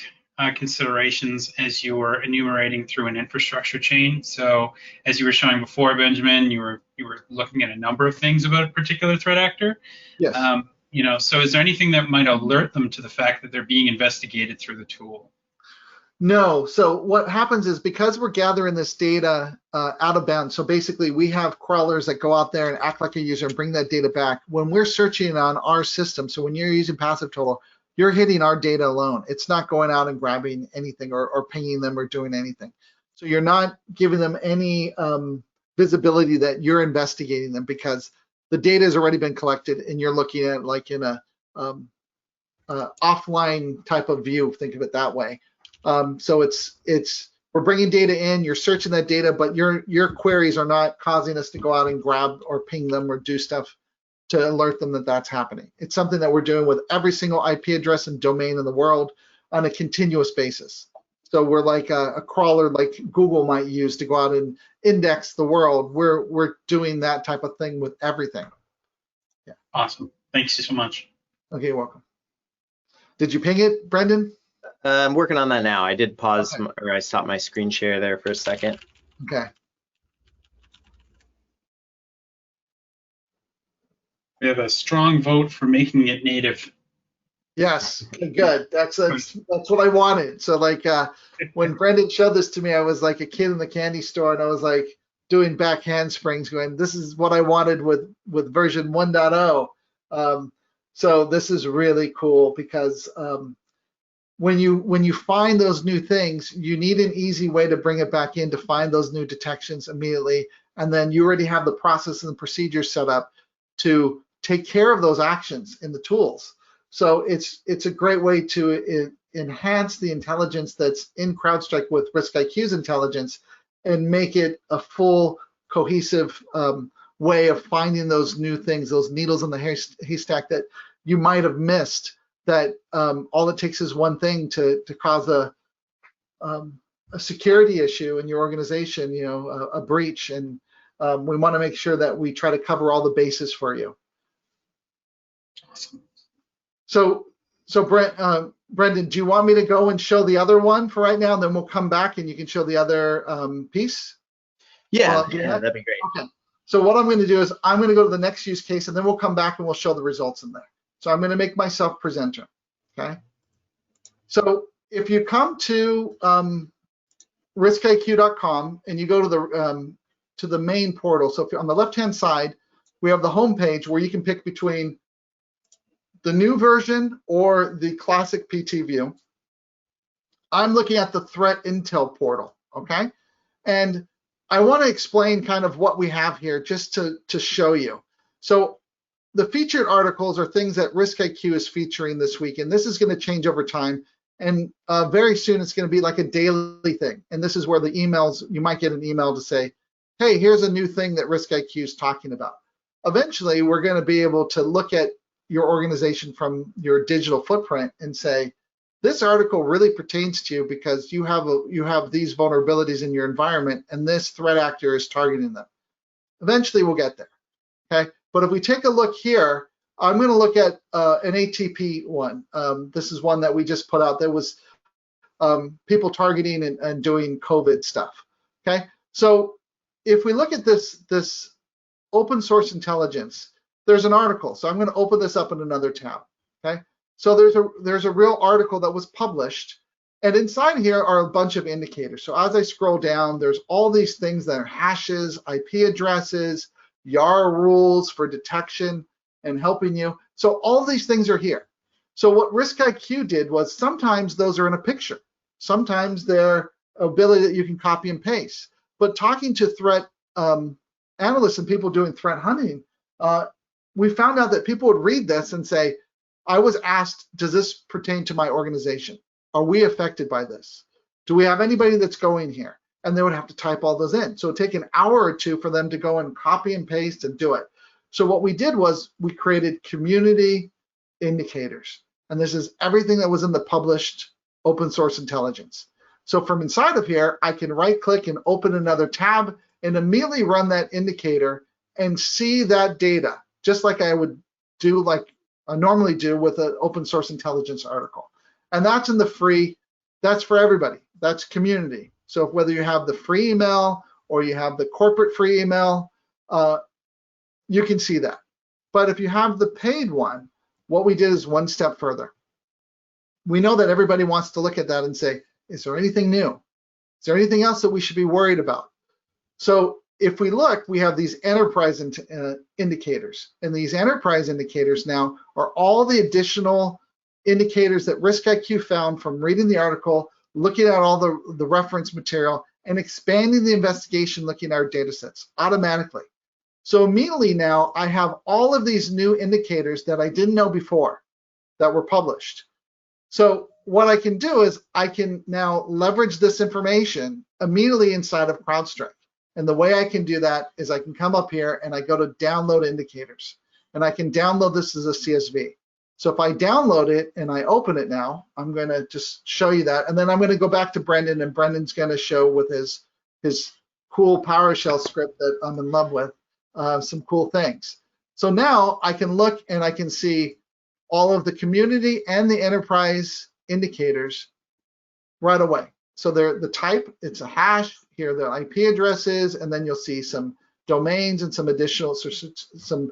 considerations as you were enumerating through an infrastructure chain. So as you were showing before, Benjamin, you were looking at a number of things about a particular threat actor. Yes. So is there anything that might alert them to the fact that they're being investigated through the tool? No. So what happens is, because we're gathering this data out of bounds, so basically we have crawlers that go out there and act like a user and bring that data back. When we're searching on our system, so when you're using PassiveTotal, you're hitting our data alone. It's not going out and grabbing anything or pinging them or doing anything. So you're not giving them any visibility that you're investigating them, because the data has already been collected and you're looking at it like in a offline type of view. Think of it that way. So we're bringing data in, you're searching that data, but your queries are not causing us to go out and grab or ping them or do stuff to alert them that that's happening. It's something that we're doing with every single IP address and domain in the world on a continuous basis. So we're like a crawler like Google might use to go out and index the world. We're doing that type of thing with everything. Yeah. Awesome. Thanks so much. Okay, you're welcome. Did you ping it, Brendan? I'm working on that now. I did pause, Okay. or I stopped my screen share there for a second. Okay. We have a strong vote for making it native. Yes, good. That's what I wanted. So like when Brendan showed this to me, I was like a kid in the candy store, and I was like doing back handsprings, going, "This is what I wanted with version 1.0." So this is really cool, because when you find those new things, you need an easy way to bring it back in to find those new detections immediately, and then you already have the process and the procedures set up to take care of those actions in the tools. So it's a great way to enhance the intelligence that's in CrowdStrike with RiskIQ's intelligence and make it a full cohesive way of finding those new things, those needles in the haystack that you might have missed, that all it takes is one thing to cause a security issue in your organization, a breach, and we want to make sure that we try to cover all the bases for you. Awesome. So Brendan, do you want me to go and show the other one for right now, and then we'll come back and you can show the other piece? Yeah, that'd be great. Okay. So what I'm going to do is I'm going to go to the next use case, and then we'll come back and we'll show the results in there. So I'm going to make myself presenter. Okay. So if you come to riskiq.com and you go to the main portal, so if you're on the left-hand side, we have the home page where you can pick between the new version or the classic PT view. I'm looking at the threat intel portal, okay? And I want to explain kind of what we have here just to show you. So the featured articles are things that RiskIQ is featuring this week, and this is going to change over time. And very soon it's going to be like a daily thing. And this is where the emails, you might get an email to say, hey, here's a new thing that RiskIQ is talking about. Eventually, we're going to be able to look at your organization from your digital footprint and say, this article really pertains to you because you have these vulnerabilities in your environment and this threat actor is targeting them. Eventually we'll get there, okay? But if we take a look here, I'm gonna look at an ATP one. This is one that we just put out. There was people targeting and doing COVID stuff, okay? So if we look at this open source intelligence, there's an article. So I'm going to open this up in another tab. Okay. So there's a real article that was published, and inside here are a bunch of indicators. So as I scroll down, there's all these things that are hashes, IP addresses, YAR rules for detection and helping you. So all these things are here. So what RiskIQ did was sometimes those are in a picture. Sometimes they're ability that you can copy and paste. But talking to threat analysts and people doing threat hunting, we found out that people would read this and say, I was asked, does this pertain to my organization? Are we affected by this? Do we have anybody that's going here? And they would have to type all those in. So it'd take an hour or two for them to go and copy and paste and do it. So what we did was we created community indicators. And this is everything that was in the published open source intelligence. So from inside of here, I can right click and open another tab and immediately run that indicator and see that data, just like I would do, like I normally do with an open source intelligence article. And that's in the free, that's for everybody, that's community. So whether you have the free email or you have the corporate free email, you can see that. But if you have the paid one, what we did is one step further. We know that everybody wants to look at that and say, is there anything new? Is there anything else that we should be worried about? So if we look, we have these enterprise indicators, and these enterprise indicators now are all the additional indicators that RiskIQ found from reading the article, looking at all the reference material, and expanding the investigation, looking at our data sets automatically. So immediately now I have all of these new indicators that I didn't know before that were published. So what I can do is I can now leverage this information immediately inside of CrowdStrike. And the way I can do that is I can come up here and I go to download indicators, and I can download this as a CSV. So if I download it and I open it now, I'm going to just show you that. And then I'm going to go back to Brendan, and Brendan's going to show with his cool PowerShell script that I'm in love with some cool things. So now I can look and I can see all of the community and the enterprise indicators right away. So they're the type, it's a hash, here are the IP addresses, and then you'll see some domains and some additional, some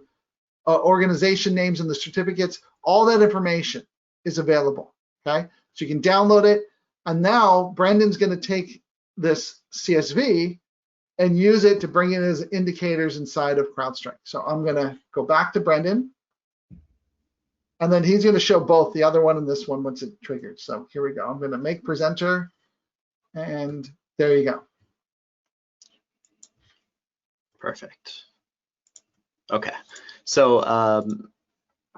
organization names and the certificates. All that information is available, okay? So you can download it, and now Brendan's gonna take this CSV and use it to bring in as indicators inside of CrowdStrike. So I'm gonna go back to Brendan, and then he's gonna show both the other one and this one once it triggered. So here we go. I'm gonna make presenter, and there you go. Perfect. Okay, so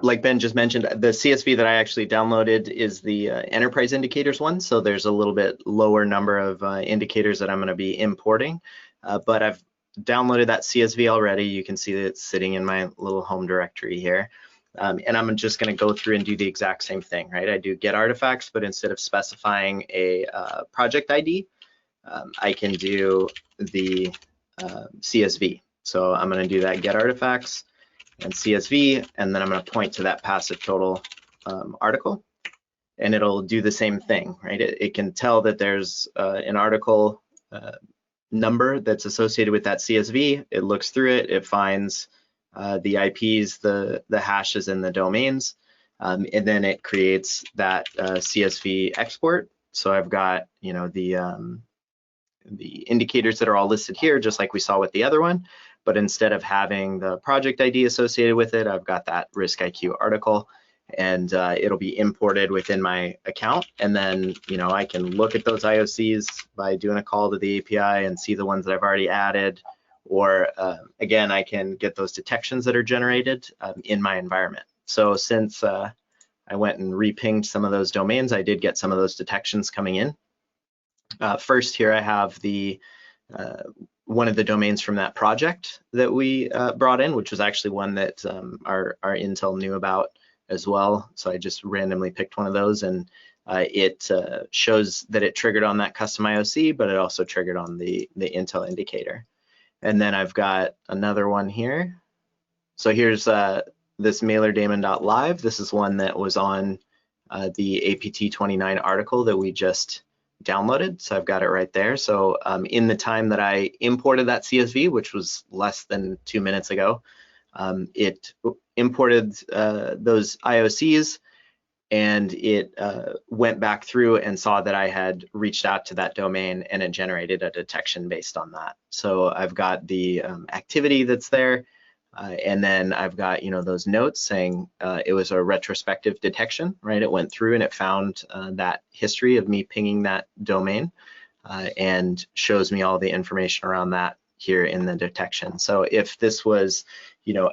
like Ben just mentioned, the CSV that I actually downloaded is the enterprise indicators one. So there's a little bit lower number of indicators that I'm gonna be importing, but I've downloaded that CSV already. You can see that it's sitting in my little home directory here. And I'm just going to go through and do the exact same thing, right? I do get artifacts, but instead of specifying a project ID, I can do the CSV. So I'm going to do that get artifacts and CSV, and then I'm going to point to that PassiveTotal article, and it'll do the same thing, right? It can tell that there's an article number that's associated with that CSV. It looks through it, it finds the IPs, the hashes, and the domains, and then it creates that CSV export. So I've got, you know, the indicators that are all listed here, just like we saw with the other one, but instead of having the project ID associated with it, I've got that RiskIQ article, and it'll be imported within my account. And then, you know, I can look at those IOCs by doing a call to the API and see the ones that I've already added. Or again, I can get those detections that are generated in my environment. So since I went and repinged some of those domains, I did get some of those detections coming in. First here I have the one of the domains from that project that we brought in, which was actually one that our Intel knew about as well. So I just randomly picked one of those, and it shows that it triggered on that custom IOC, but it also triggered on the Intel indicator. And then I've got another one here. So here's this mailerdaemon.live. This is one that was on the APT29 article that we just downloaded. So I've got it right there. So in the time that I imported that CSV, which was less than 2 minutes ago, it imported those IOCs, and it went back through and saw that I had reached out to that domain, and it generated a detection based on that. So I've got the activity that's there, and then I've got, you know, those notes saying it was a retrospective detection, right? It went through and it found that history of me pinging that domain, and shows me all the information around that here in the detection. So if this was, you know,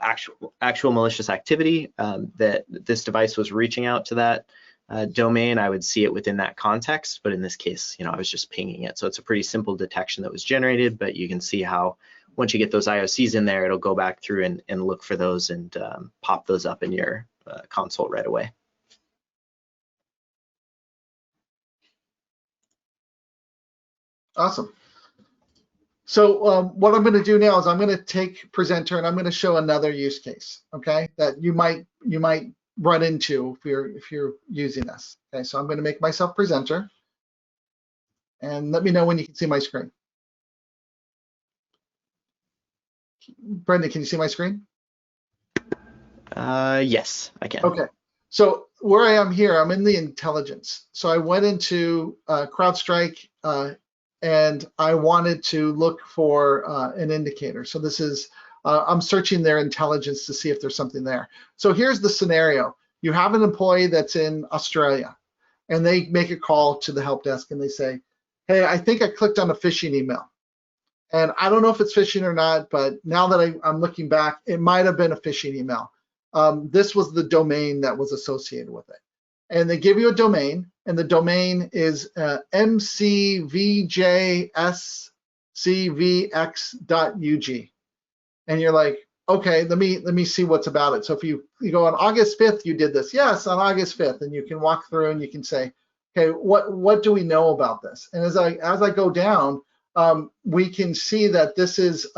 actual malicious activity that this device was reaching out to that domain, I would see it within that context. But in this case, you know, I was just pinging it. So it's a pretty simple detection that was generated, but you can see how once you get those IOCs in there, it'll go back through and look for those and pop those up in your console right away. Awesome. So what I'm going to do now is I'm going to take presenter and I'm going to show another use case, okay, that you might run into if you're using this. Okay, so I'm going to make myself presenter, and let me know when you can see my screen. Brendan, can you see my screen? Yes, I can. Okay, so where I am here, I'm in the intelligence. So I went into CrowdStrike and I wanted to look for an indicator. So this is, I'm searching their intelligence to see if there's something there. So here's the scenario. You have an employee that's in Australia and they make a call to the help desk and they say, hey, I think I clicked on a phishing email. And I don't know if it's phishing or not, but now that I'm looking back, it might have been a phishing email. This was the domain that was associated with it. And they give you a domain, and the domain is mcvjscvx.ug. And you're like, okay, let me see what's about it. So if you go on August 5th, you did this. Yes, on August 5th, and you can walk through and you can say, okay, what do we know about this? And as I go down, we can see that this is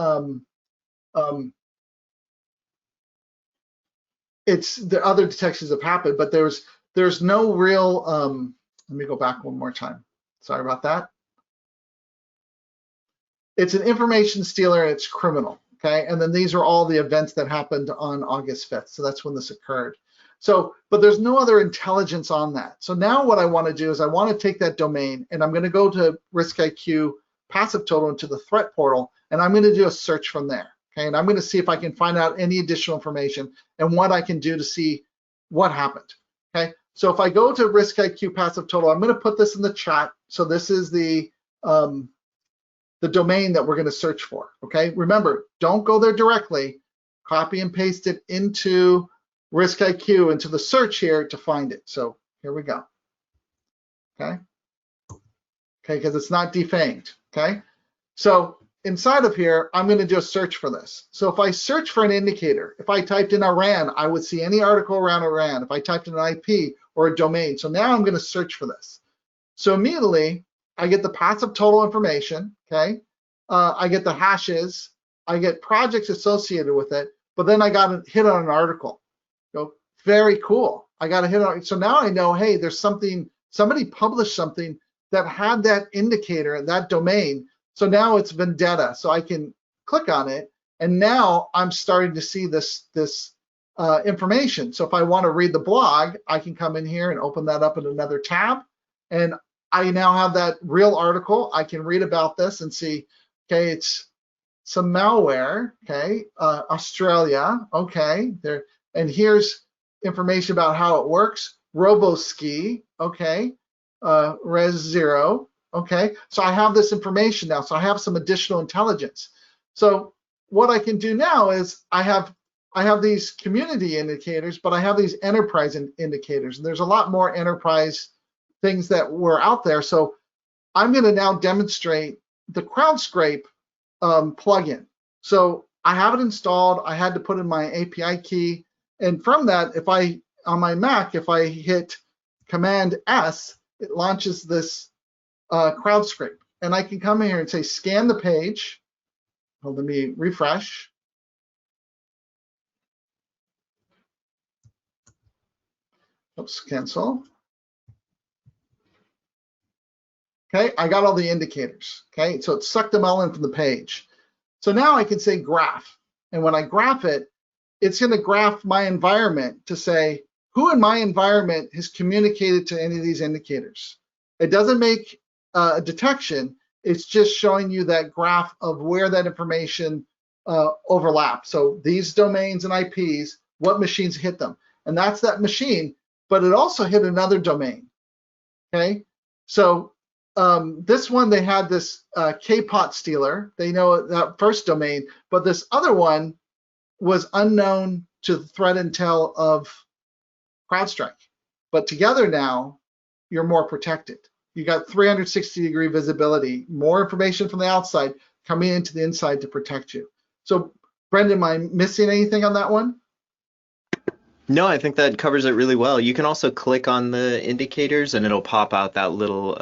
it's the other detections have happened, but there's no real let me go back one more time. Sorry about that. It's an information stealer and it's criminal. Okay, and then these are all the events that happened on August 5th. So that's when this occurred. So, but there's no other intelligence on that. So now what I want to do is I want to take that domain and I'm going to go to RiskIQ PassiveTotal into the threat portal, and I'm going to do a search from there. Okay, and I'm going to see if I can find out any additional information and what I can do to see what happened. Okay, so if I go to RiskIQ PassiveTotal, I'm going to put this in the chat. So this is the domain that we're going to search for. Okay, remember, don't go there directly. Copy and paste it into RiskIQ, into the search here to find it. So here we go. Okay, because it's not defanged. Okay, so inside of here, I'm going to do a search for this. So if I search for an indicator, if I typed in Iran, I would see any article around Iran. If I typed in an IP or a domain, so now I'm going to search for this. So immediately I get the PassiveTotal information. Okay, I get the hashes, I get projects associated with it, but then I got a hit on an article. So very cool. I got a hit on. So now I know, hey, there's something. Somebody published something that had that indicator and that domain. So now it's vendetta. So I can click on it, and now I'm starting to see this information. So if I want to read the blog, I can come in here and open that up in another tab, and I now have that real article. I can read about this and see, okay, it's some malware, okay, Australia, okay, there, and here's information about how it works. RoboSki, okay, Res Zero, okay. So I have this information now. So I have some additional intelligence. So what I can do now is I have these community indicators, but I have these enterprise indicators, and there's a lot more enterprise things that were out there. So I'm going to now demonstrate the CrowdStrike plugin. So I have it installed. I had to put in my API key, and from that, if I on my Mac, if I hit Command S, it launches this CrowdStrike, and I can come in here and say scan the page. Well, let me refresh. Oops, cancel. Okay, I got all the indicators. Okay, so it sucked them all in from the page. So now I can say graph, and when I graph it, it's going to graph my environment to say who in my environment has communicated to any of these indicators. It doesn't make a detection. It's just showing you that graph of where that information overlaps. So these domains and IPs, what machines hit them, and that's that machine. But it also hit another domain. Okay, so this one, they had this K-pot stealer. They know that first domain, but this other one was unknown to the threat intel of CrowdStrike. But together now, you're more protected. You got 360-degree visibility, more information from the outside coming into the inside to protect you. So, Brendan, am I missing anything on that one? No, I think that covers it really well. You can also click on the indicators and it'll pop out that little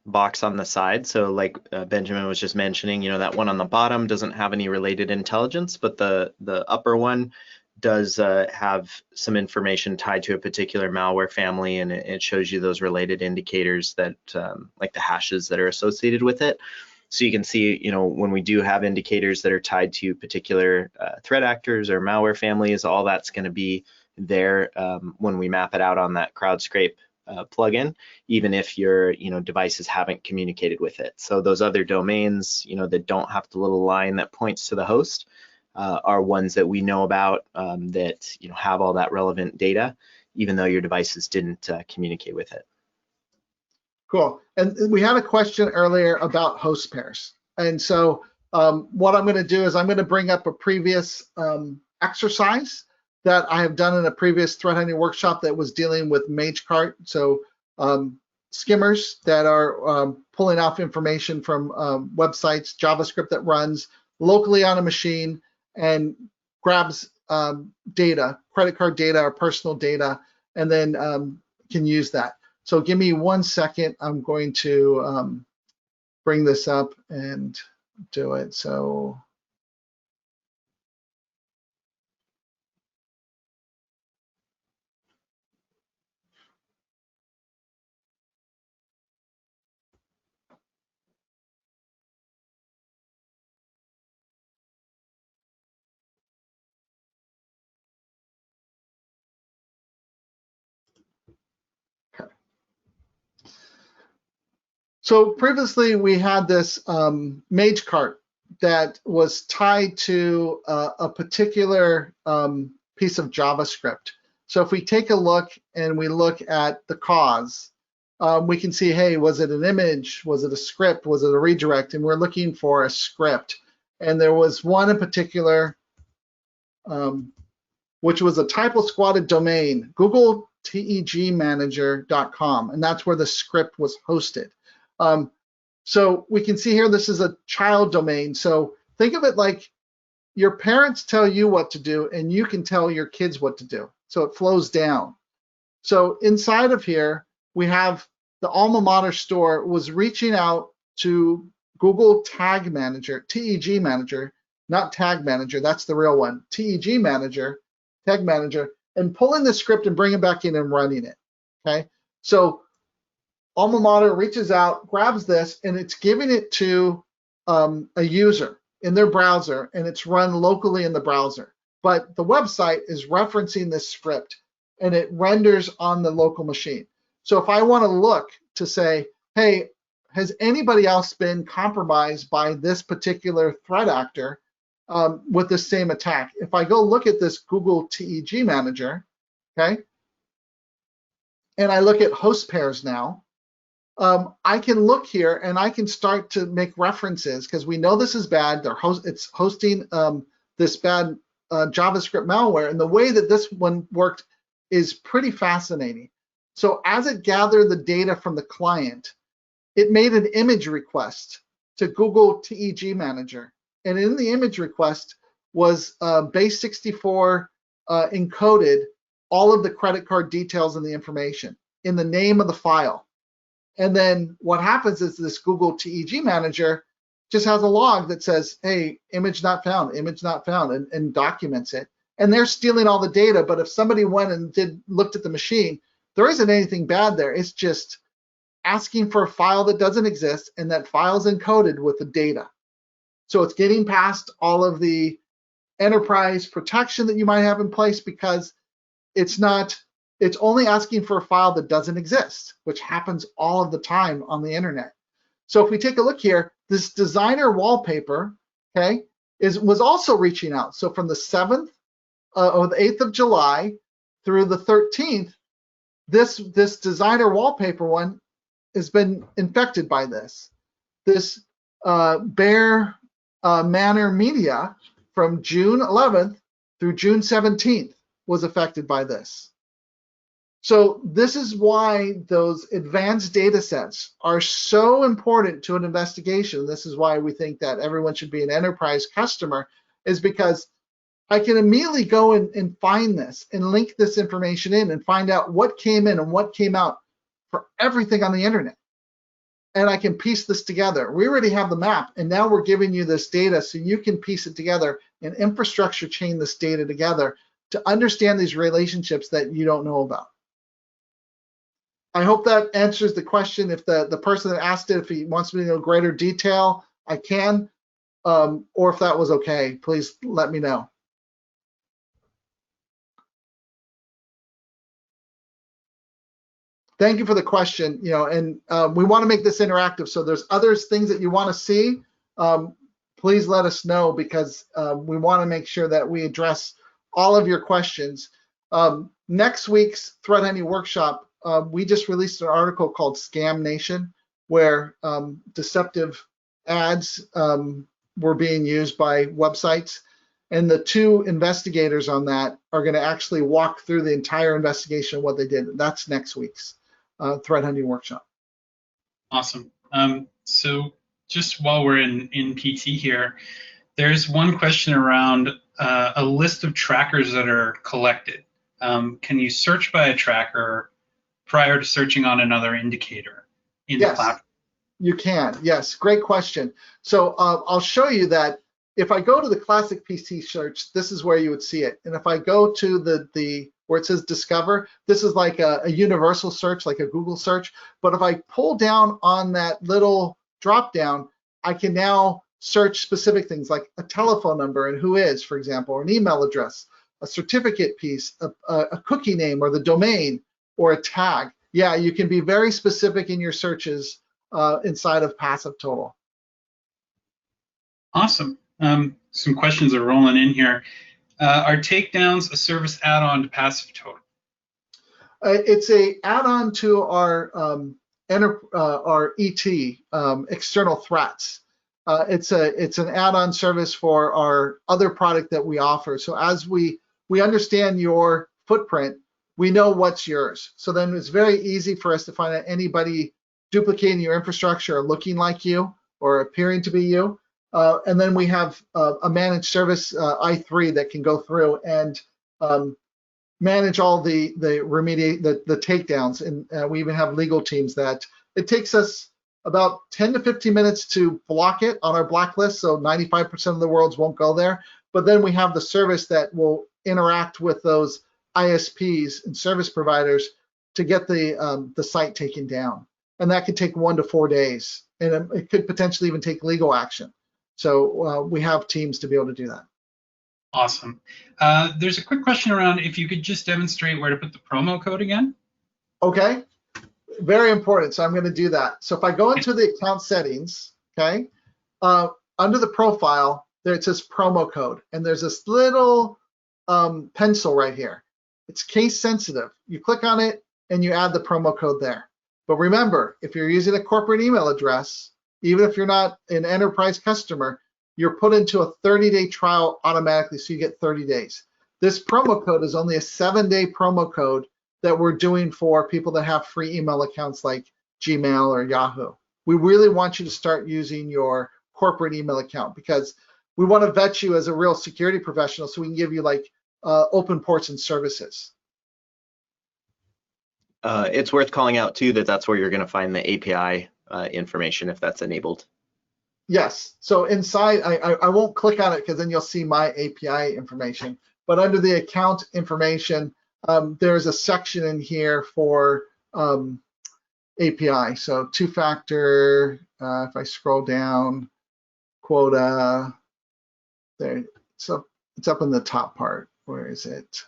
box on the side. So like Benjamin was just mentioning, that one on the bottom doesn't have any related intelligence, but the upper one does have some information tied to a particular malware family, and it shows you those related indicators that like the hashes that are associated with it. So you can see, when we do have indicators that are tied to particular threat actors or malware families, all that's going to be there when we map it out on that CrowdStrike plugin, even if your devices haven't communicated with it. So those other domains, that don't have the little line that points to the host, are ones that we know about that have all that relevant data, even though your devices didn't communicate with it. Cool. And we had a question earlier about host pairs. And so what I'm going to do is I'm going to bring up a previous exercise that I have done in a previous threat hunting workshop that was dealing with MageCart. So skimmers that are pulling off information from websites, JavaScript that runs locally on a machine and grabs data, credit card data or personal data, and then can use that. So give me 1 second. I'm going to bring this up and do it. So So previously we had this MageCart that was tied to a particular piece of JavaScript. So if we take a look and we look at the cause, we can see, hey, was it an image? Was it a script? Was it a redirect? And we're looking for a script. And there was one in particular, which was a typo squatted domain, googletegmanager.com, and that's where the script was hosted. So we can see here, this is a child domain. So think of it like your parents tell you what to do and you can tell your kids what to do. So it flows down. So inside of here, we have the alma mater store was reaching out to Google Tag Manager, TEG Manager, not Tag Manager, that's the real one, TEG Manager, Tag Manager, and pulling the script and bringing it back in and running it, okay? So alma mater reaches out, grabs this, and it's giving it to a user in their browser, and it's run locally in the browser. But the website is referencing this script, and it renders on the local machine. So if I want to look to say, hey, has anybody else been compromised by this particular threat actor with the same attack? If I go look at this Google TEG Manager, okay, and I look at host pairs now, I can look here and I can start to make references because we know this is bad. It's hosting this bad JavaScript malware, and the way that this one worked is pretty fascinating. So as it gathered the data from the client, it made an image request to Google TEG Manager, and in the image request was base64 encoded all of the credit card details and the information in the name of the file. And then what happens is this Google TEG Manager just has a log that says, hey, image not found, and documents it. And they're stealing all the data, but if somebody went and looked at the machine, there isn't anything bad there. It's just asking for a file that doesn't exist, and that file is encoded with the data. So it's getting past all of the enterprise protection that you might have in place because it's only asking for a file that doesn't exist, which happens all of the time on the internet. So if we take a look here, this designer wallpaper, okay, was also reaching out. So from the 7th or the 8th of July through the 13th, this designer wallpaper one has been infected by this. This Bear Manor Media from June 11th through June 17th was affected by this. So this is why those advanced data sets are so important to an investigation. This is why we think that everyone should be an enterprise customer, is because I can immediately go and find this and link this information in and find out what came in and what came out for everything on the internet. and I can piece this together. We already have the map, and now we're giving you this data so you can piece it together and infrastructure chain this data together to understand these relationships that you don't know about. I hope that answers the question. If the person that asked it, if he wants me to know greater detail, I can, or if that was okay, please let me know. Thank you for the question. And we want to make this interactive. So there's other things that you want to see. Please let us know, because we want to make sure that we address all of your questions. Next week's threat hunting workshop, we just released an article called Scam Nation, where deceptive ads were being used by websites. And the two investigators on that are going to actually walk through the entire investigation of what they did. That's next week's threat hunting workshop. Awesome. So just while we're in PT here, there's one question around a list of trackers that are collected. Can you search by a tracker prior to searching on another indicator in the platform? You can. Yes, great question. So I'll show you that. If I go to the classic PC search, this is where you would see it. And if I go to the where it says discover, this is like a universal search, like a Google search. But if I pull down on that little drop down, I can now search specific things like a telephone number and who is, for example, or an email address, a certificate piece, a cookie name or the domain, or a tag. Yeah, you can be very specific in your searches inside of PassiveTotal. Awesome. Some questions are rolling in here. Are takedowns a service add-on to PassiveTotal? It's a add-on to our ET, external threats. It's an add-on service for our other product that we offer. So as we understand your footprint, we know what's yours. So then it's very easy for us to find out anybody duplicating your infrastructure or looking like you or appearing to be you. And then we have a managed service I3 that can go through and manage all the takedowns. And we even have legal teams that it takes us about 10 to 15 minutes to block it on our blacklist. So 95% of the worlds won't go there. But then we have the service that will interact with those ISPs and service providers to get the site taken down. And that could take 1 to 4 days. And it could potentially even take legal action. So we have teams to be able to do that. Awesome. There's a quick question around if you could just demonstrate where to put the promo code again. Okay, very important. So I'm going to do that. So if I go into the account settings, okay, under the profile, there it says promo code. And there's this little pencil right here. It's case sensitive. You click on it and you add the promo code there. But remember, if you're using a corporate email address, even if you're not an enterprise customer, you're put into a 30-day trial automatically, so you get 30 days. This promo code is only a 7-day promo code that we're doing for people that have free email accounts like Gmail or Yahoo. We really want you to start using your corporate email account because we want to vet you as a real security professional so we can give you like open ports and services. It's worth calling out too that that's where you're going to find the API information if that's enabled. Yes, so inside, I won't click on it because then you'll see my API information, but under the account information, there's a section in here for API. So two-factor, if I scroll down, quota, there, so it's up in the top part. Where is it?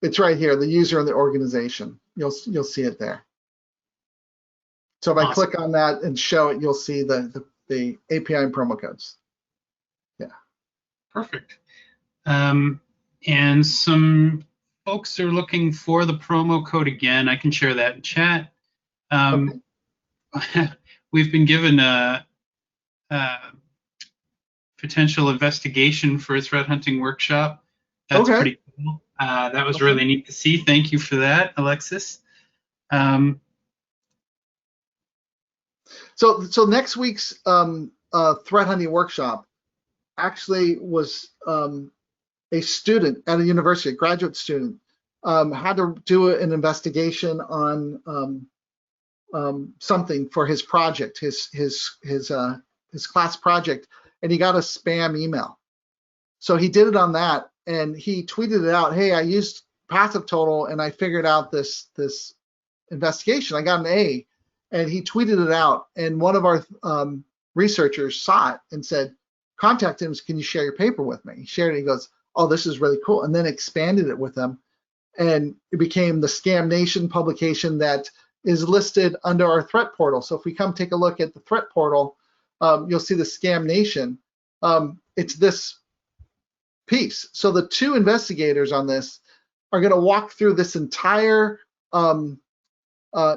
It's right here, the user and the organization. You'll see it there. So if I click on that and show it, you'll see the API and promo codes. Yeah. Perfect. And some folks are looking for the promo code again. I can share that in chat. Okay. We've been given a potential investigation for a threat hunting workshop. That's pretty cool. That was really neat to see. Thank you for that, Alexis. So next week's threat hunting workshop actually was a student at a university, a graduate student, had to do an investigation on something for his project, his class project, and he got a spam email. So he did it on that, and he tweeted it out. Hey, I used PassiveTotal and I figured out this investigation. I got an A, and he tweeted it out. And one of our researchers saw it and said, "Contact him. Can you share your paper with me?" He shared it. He goes, "Oh, this is really cool," and then expanded it with them, and it became the Scam Nation publication that is listed under our threat portal. So if we come take a look at the threat portal, you'll see the Scam Nation. It's this piece. So the two investigators on this are going to walk through this entire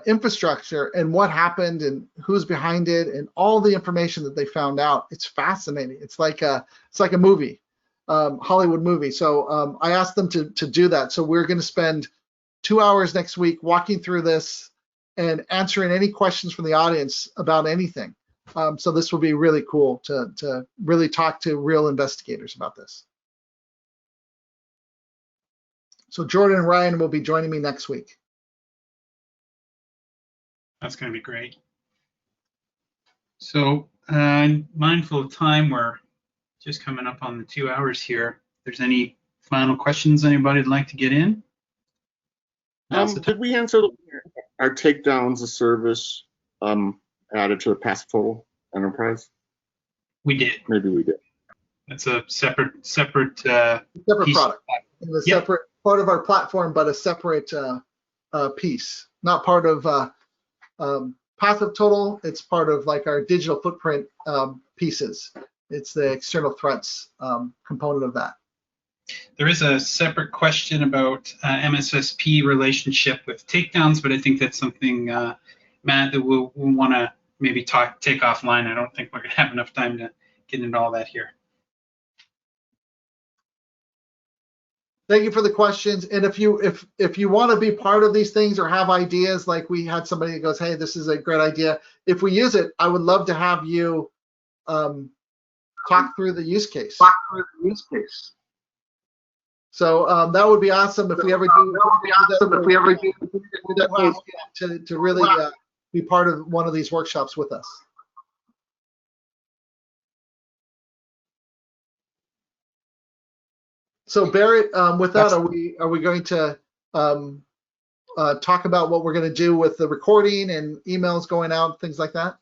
infrastructure and what happened and who's behind it and all the information that they found out. It's fascinating. It's like a movie, Hollywood movie. So I asked them to do that. So we're going to spend 2 hours next week walking through this and answering any questions from the audience about anything. So this will be really cool to really talk to real investigators about this. So Jordan and Ryan will be joining me next week. That's going to be great. So mindful of time, we're just coming up on the 2 hours here. If there's any final questions anybody'd like to get in? Did we answer our takedowns of service added to the PassiveTotal enterprise? We did. Maybe we did. That's a separate product. And a Yep. separate part of our platform, but a separate piece, not part of PassiveTotal. It's part of like our digital footprint pieces. It's the external threats component of that. There is a separate question about MSSP relationship with takedowns, but I think that's something, Matt, that we'll want to maybe take offline. I don't think we're going to have enough time to get into all that here. Thank you for the questions. And if you want to be part of these things or have ideas, like we had somebody that goes, "Hey, this is a great idea. If we use it, I would love to have you talk through the use case." So that would be awesome if we ever do. To really be part of one of these workshops with us. So Barrett, with that, are we going to talk about what we're going to do with the recording and emails going out, things like that?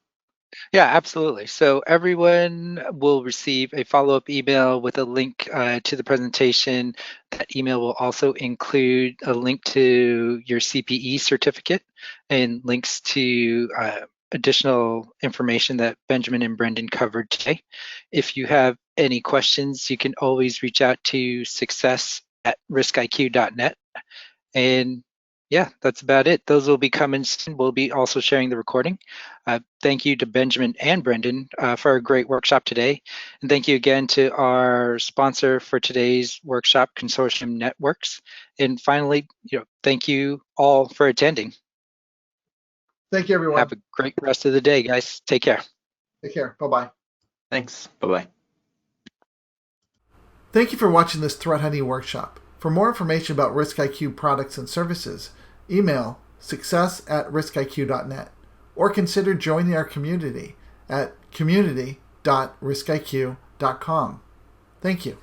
Yeah, absolutely. So everyone will receive a follow-up email with a link to the presentation. That email will also include a link to your CPE certificate and links to additional information that Benjamin and Brendan covered today. If you have any questions, you can always reach out to success@riskiq.net. And yeah, that's about it. Those will be coming soon. We'll be also sharing the recording. Thank you to Benjamin and Brendan for a great workshop today. And thank you again to our sponsor for today's workshop, Consortium Networks. And finally, thank you all for attending. Thank you, everyone. Have a great rest of the day, guys. Take care. Take care. Bye-bye. Thanks. Bye-bye. Thank you for watching this threat hunting workshop. For more information about RiskIQ products and services, email success@riskiq.net or consider joining our community at community.riskiq.com. Thank you.